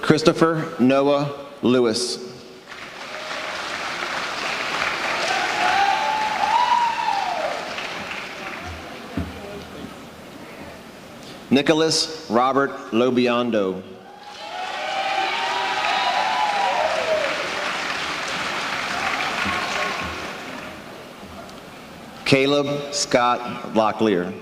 Christopher Noah Lewis. Nicholas Robert Lobiondo. Caleb Scott Locklear.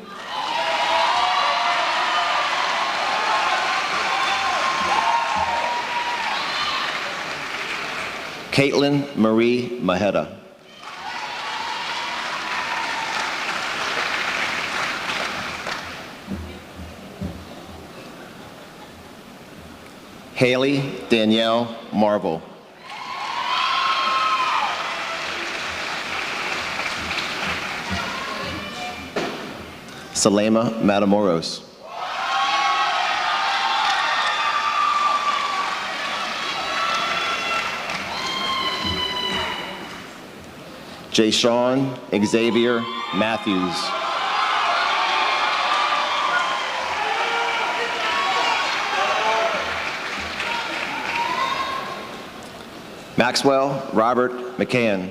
Caitlin Marie Maheta. Haley Danielle Marvel. Salema Matamoros. Jayshawn Xavier Matthews. Maxwell Robert McCann.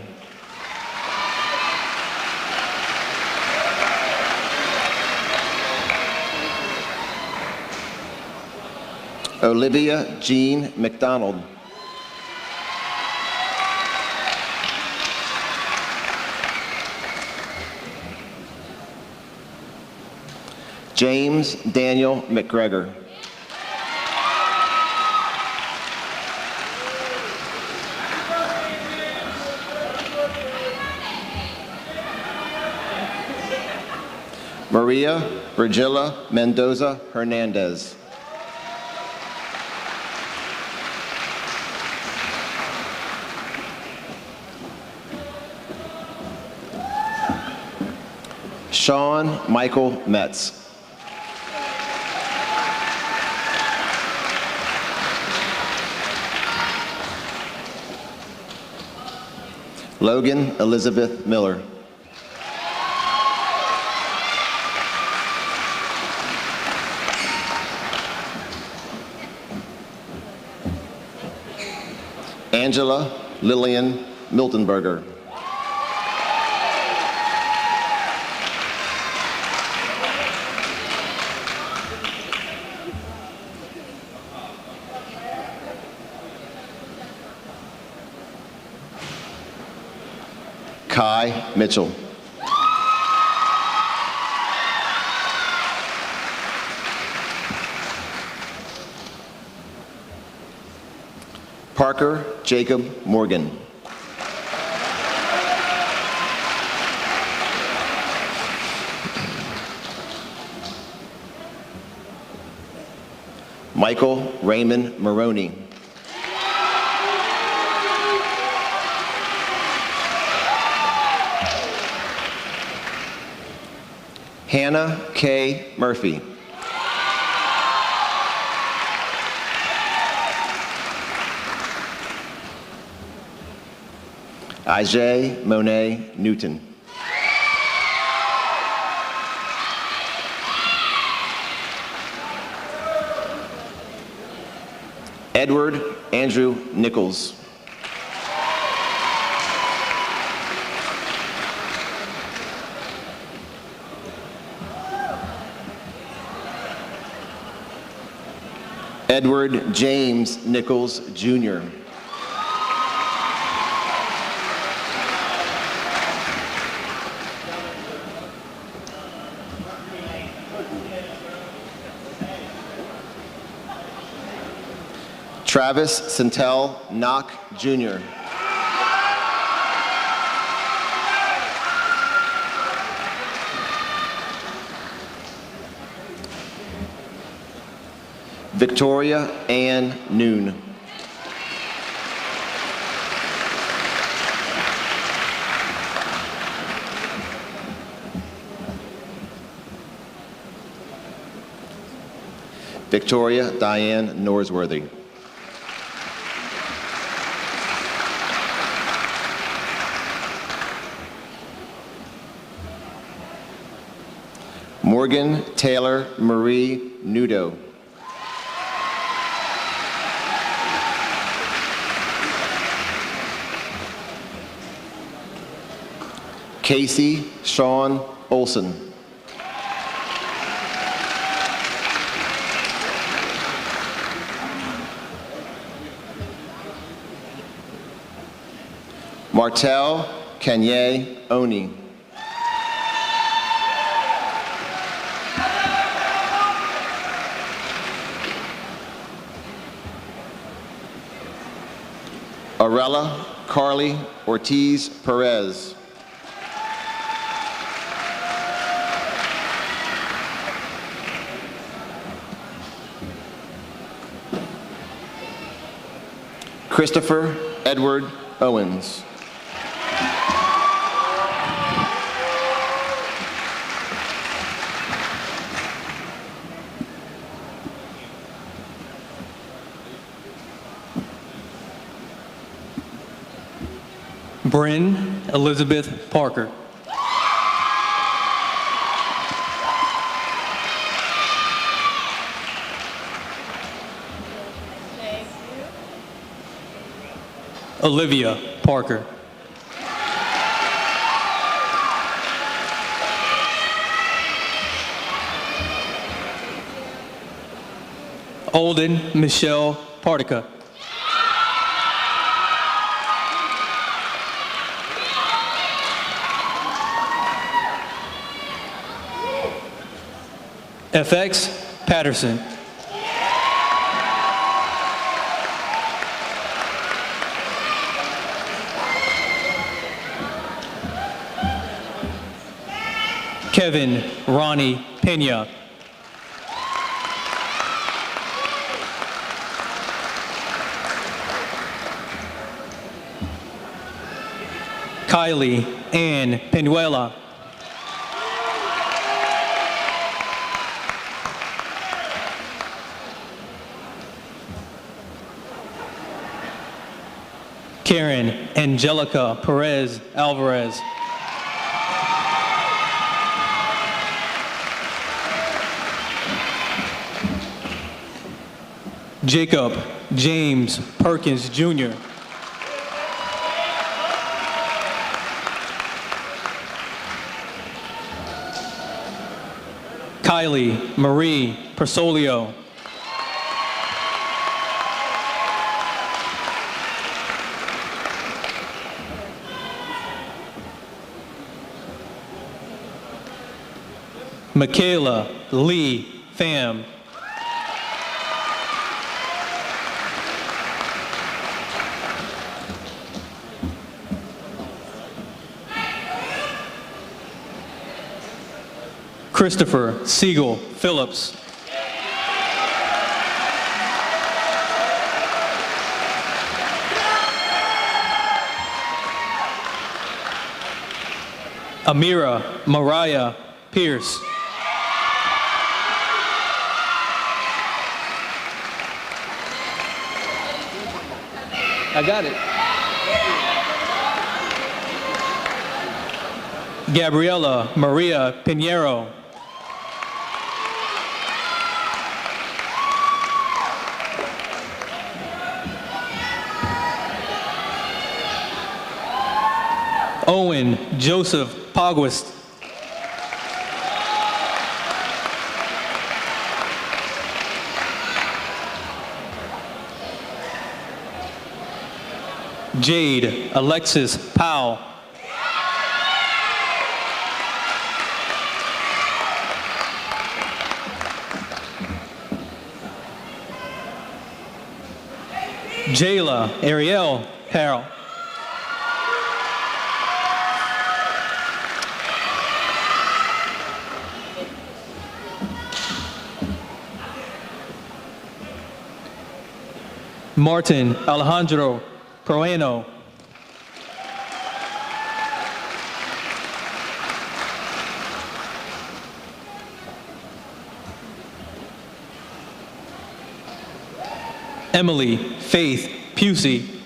Olivia Jean McDonald. James Daniel McGregor. Maria Virgila Mendoza Hernandez. Sean Michael Metz. Logan Elizabeth Miller. Angela Lillian Miltenberger. Kai Mitchell. Parker Jacob Morgan. Michael Raymond Maroney. Hannah K. Murphy. Ajay Monet Newton. Edward Andrew Nichols. Edward James Nichols, Jr. Travis Centel Knock, Jr. Victoria Ann Noon. Victoria Diane Norsworthy. Morgan Taylor Marie Nudo. Casey Sean Olson. Martel Kanye Oni. Arella Carly Ortiz Perez. Christopher Edward Owens. Bryn Elizabeth Parker. Olivia Parker. Olden Michelle Partica. FX Patterson. Kevin Ronnie Pena. Kylie Ann Penuela. Karen Angelica Perez Alvarez. Jacob James Perkins Jr. Kylie Marie Persolio. Michaela Lee Pham. Christopher Siegel Phillips. Amira Mariah Pierce. I got it. Gabriela Maria Pinheiro. Owen Joseph Pogwist. Jade Alexis Powell. Jayla Ariel Harrell. Martin Alejandro Proeno. Emily Faith Pusey.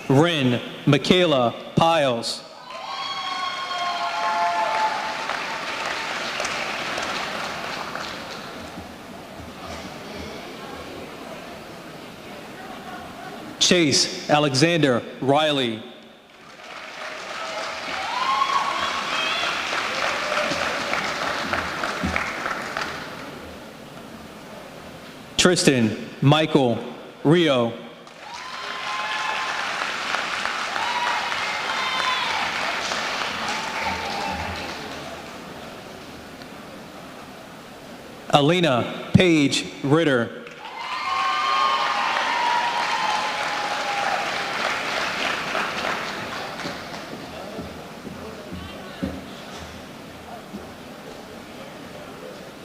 Ren Michaela Piles. Chase Alexander Riley. Tristan Michael Rio. Alina Paige Ritter.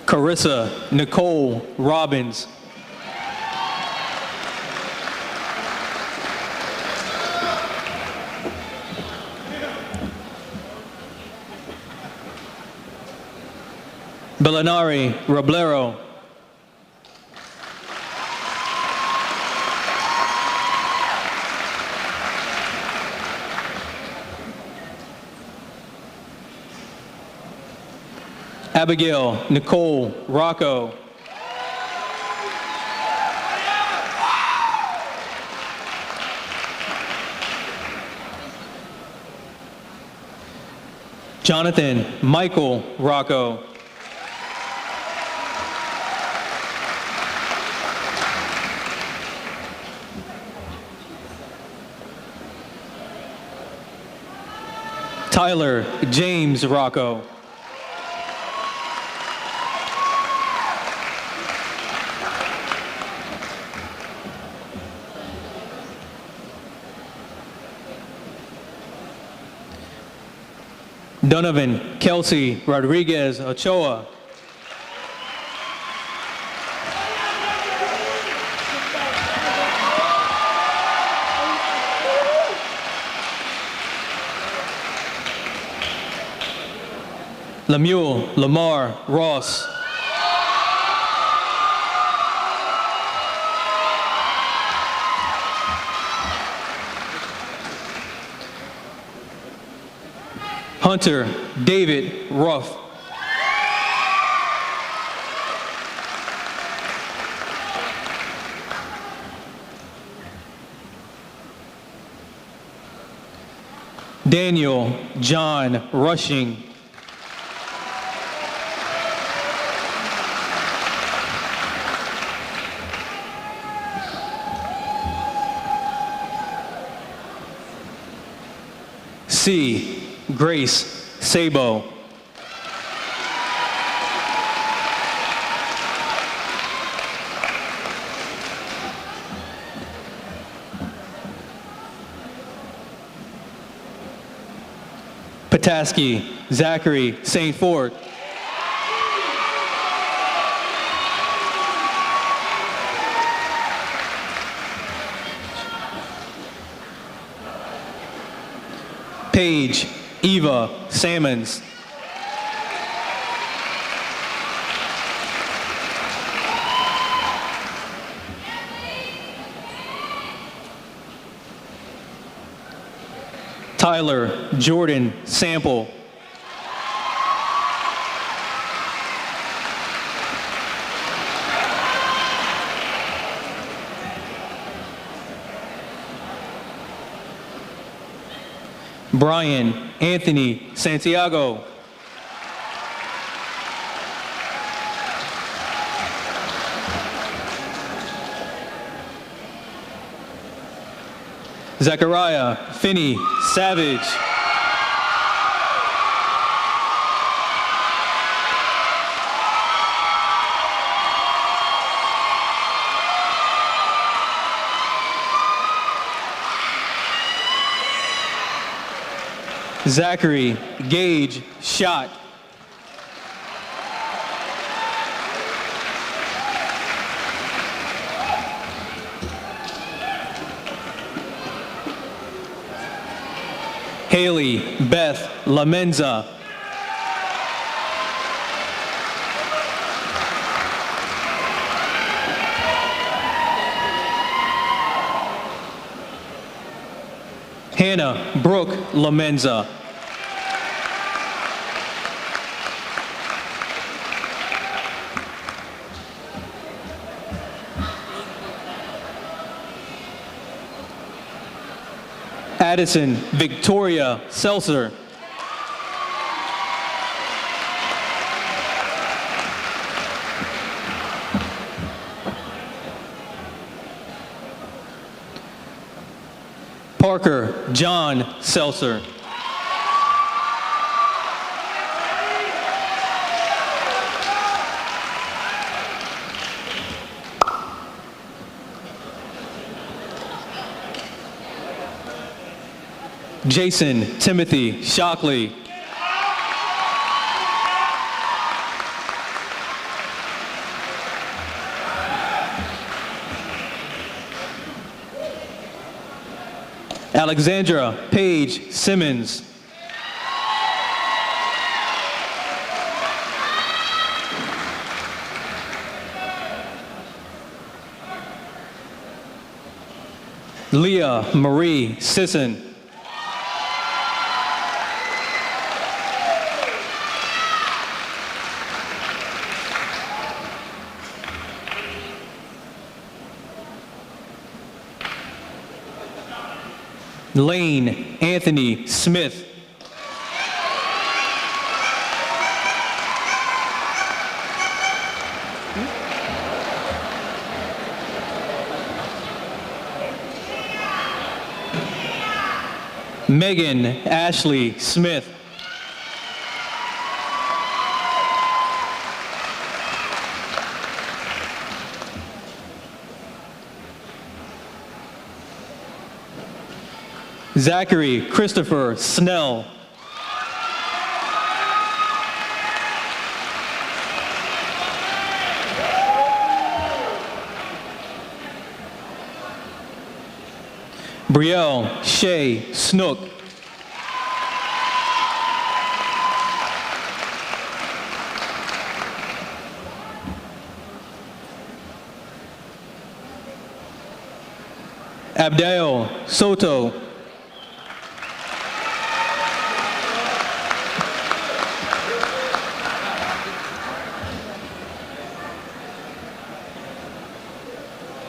Carissa Nicole Robbins. Belinari Roblero. Abigail Nicole Rocco. Jonathan Michael Rocco. Tyler James Rocco. Donovan Kelsey Rodriguez Ochoa. Lemuel Lamar Ross. Hunter David Ruff. Daniel John Rushing. C. Grace Sabo. Pataski Zachary St. Ford. Paige Eva Salmons. Tyler Jordan Sample. Brian Anthony Santiago. Zachariah Finney Savage. Zachary Gage Shot. Haley Beth Lamenza. Hannah Brooke Lamenza. Addison Victoria Seltzer. Parker John Seltzer. Jason Timothy Shockley. Alexandra Paige Simmons. Leah Marie Sisson. Lane Anthony Smith. Megan Ashley Smith. Zachary Christopher Snell. Brielle Shea Snook. Abdel Soto.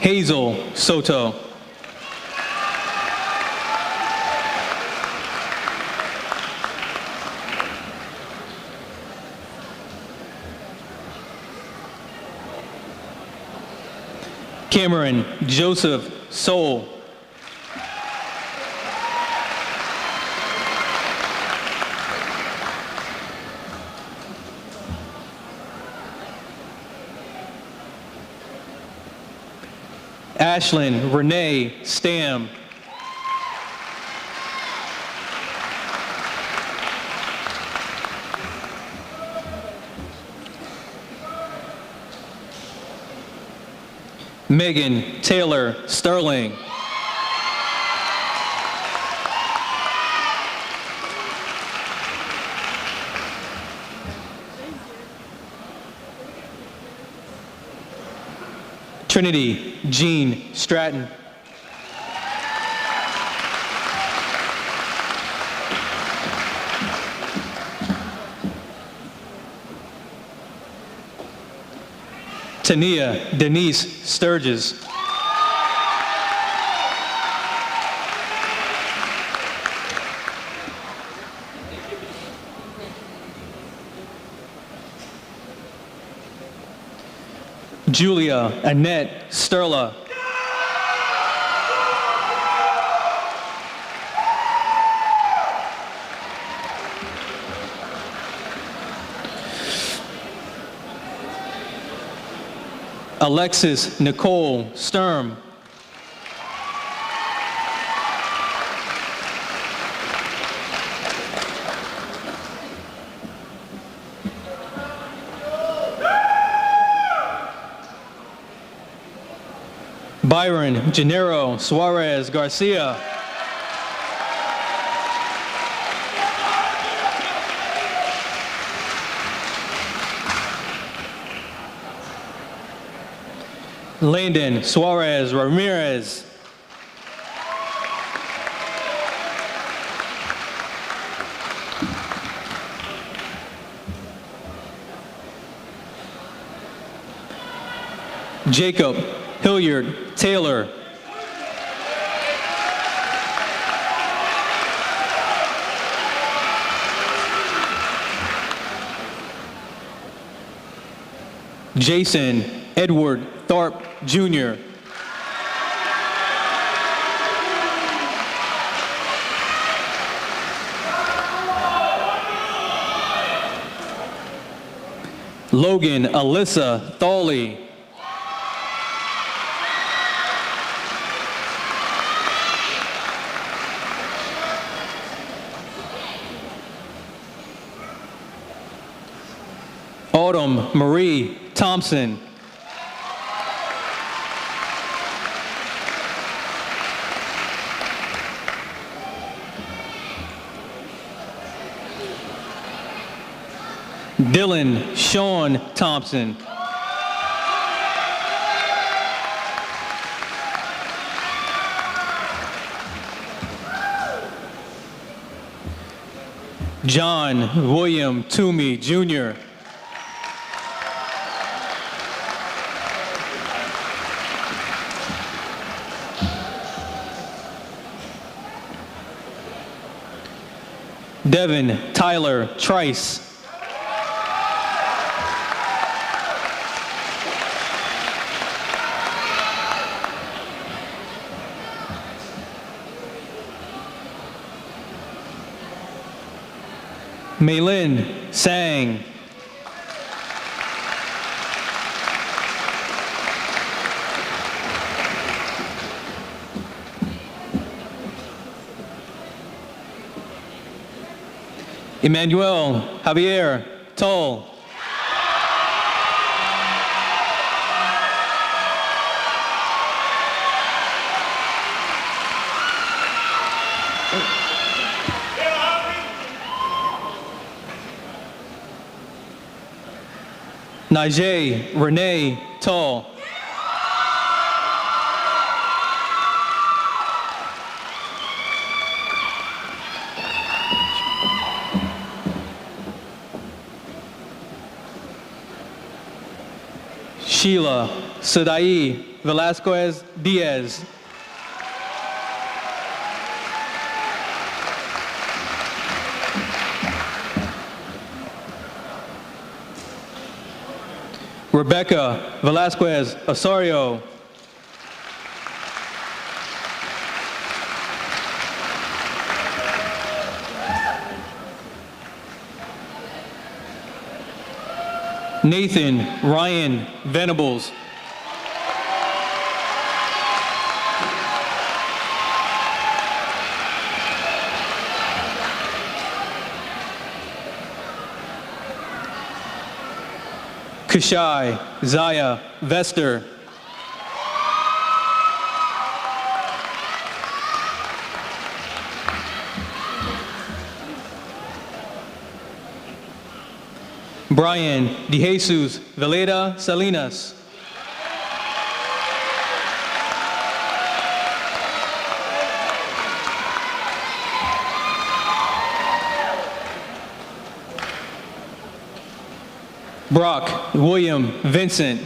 Hazel Soto. Cameron Joseph Soul. Ashlyn Renee Stam. Megan Taylor Sterling. Trinity Jean Stratton. Tania Denise Sturgis. Julia Annette Sterla. Alexis Nicole Sturm. Byron Gennaro Suarez Garcia. Landon Suarez Ramirez. Jacob Hilliard Taylor. Jason Edward Tharp Jr. Logan Alyssa Thawley. Autumn Marie Thompson. Dylan Sean Thompson. John William Toomey, Jr. Devin Tyler Trice. Maylin Sang. Emmanuel Javier Toll. Najee Renee Toll. Sheila Sadai Velasquez Diaz. Rebecca Velasquez Osorio. Nathan Ryan Venables. Kashai Zaya Vester. Brian DeJesus Veleda Salinas. Brock William Vincent.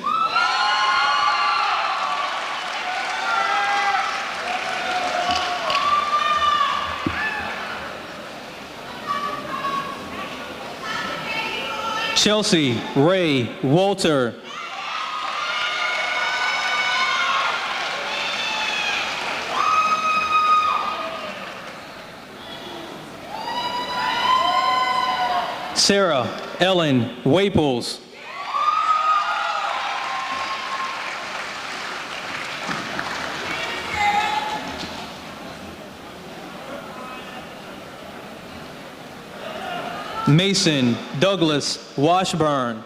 Chelsea Ray Walter. Sarah Ellen Waples. Mason Douglas Washburn.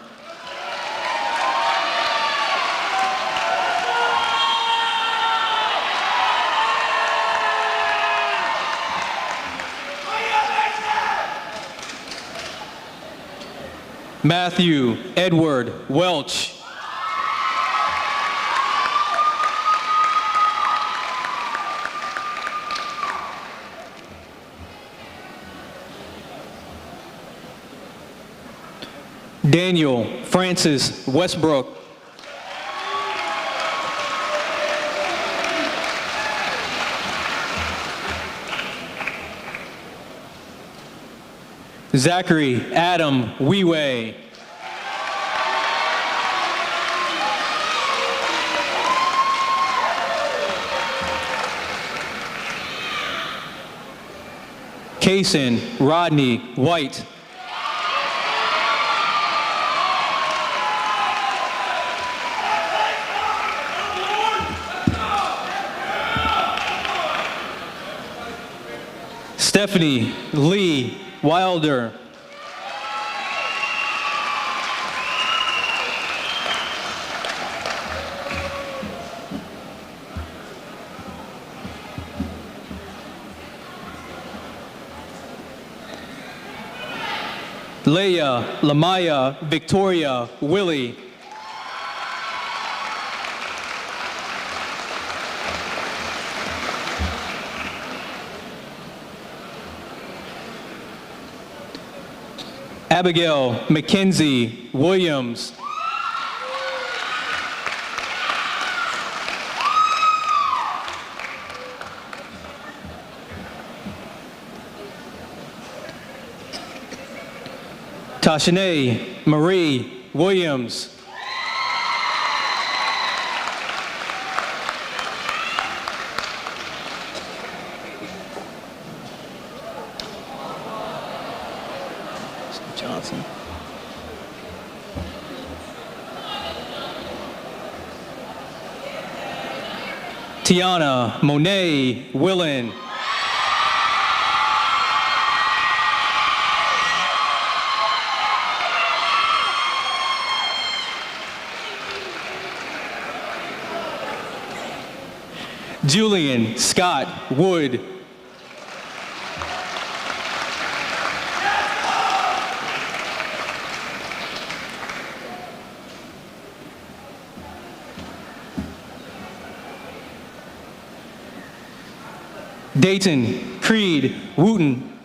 Matthew Edward Welch. Daniel Francis Westbrook. Zachary Adam Weway. Kaysen Rodney White. Stephanie Lee Wilder. Leia, Lamaya, Victoria, Willie. Abigail, Mackenzie, Williams. Tashanae, Marie, Williams. Johnson. Tiana, Monet, Willen. Julian, Scott, Wood. Dayton, Creed, Wooten.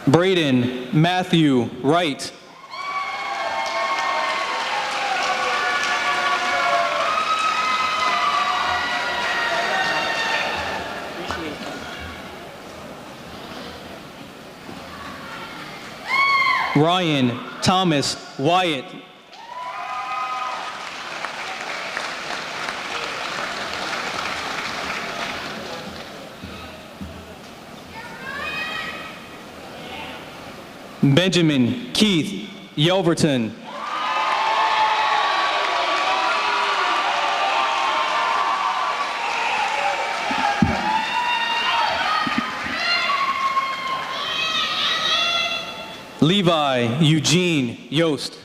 Braden, Matthew, Wright. Ryan, Thomas, Wyatt. Benjamin, Keith, Yelverton. Levi, Eugene, Yost.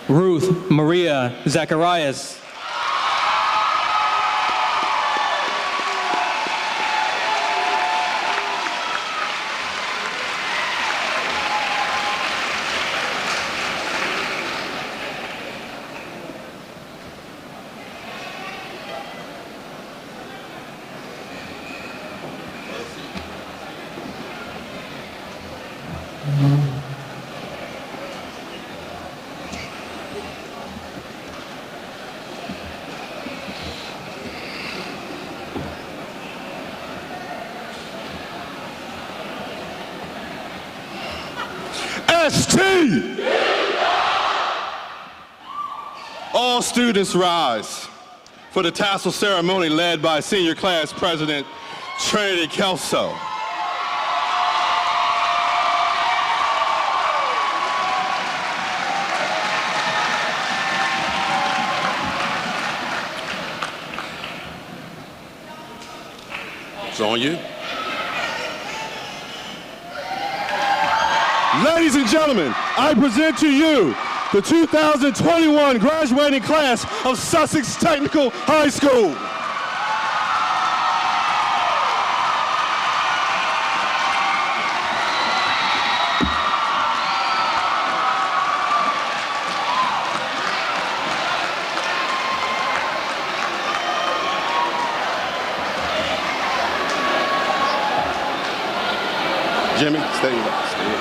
Ruth, Maria, Zacharias. ST! All students rise for the tassel ceremony led by Senior Class President Trinity Kelso. It's on you. Ladies and gentlemen, I present to you the 2021 graduating class of Sussex Technical High School. Jimmy, stay with us.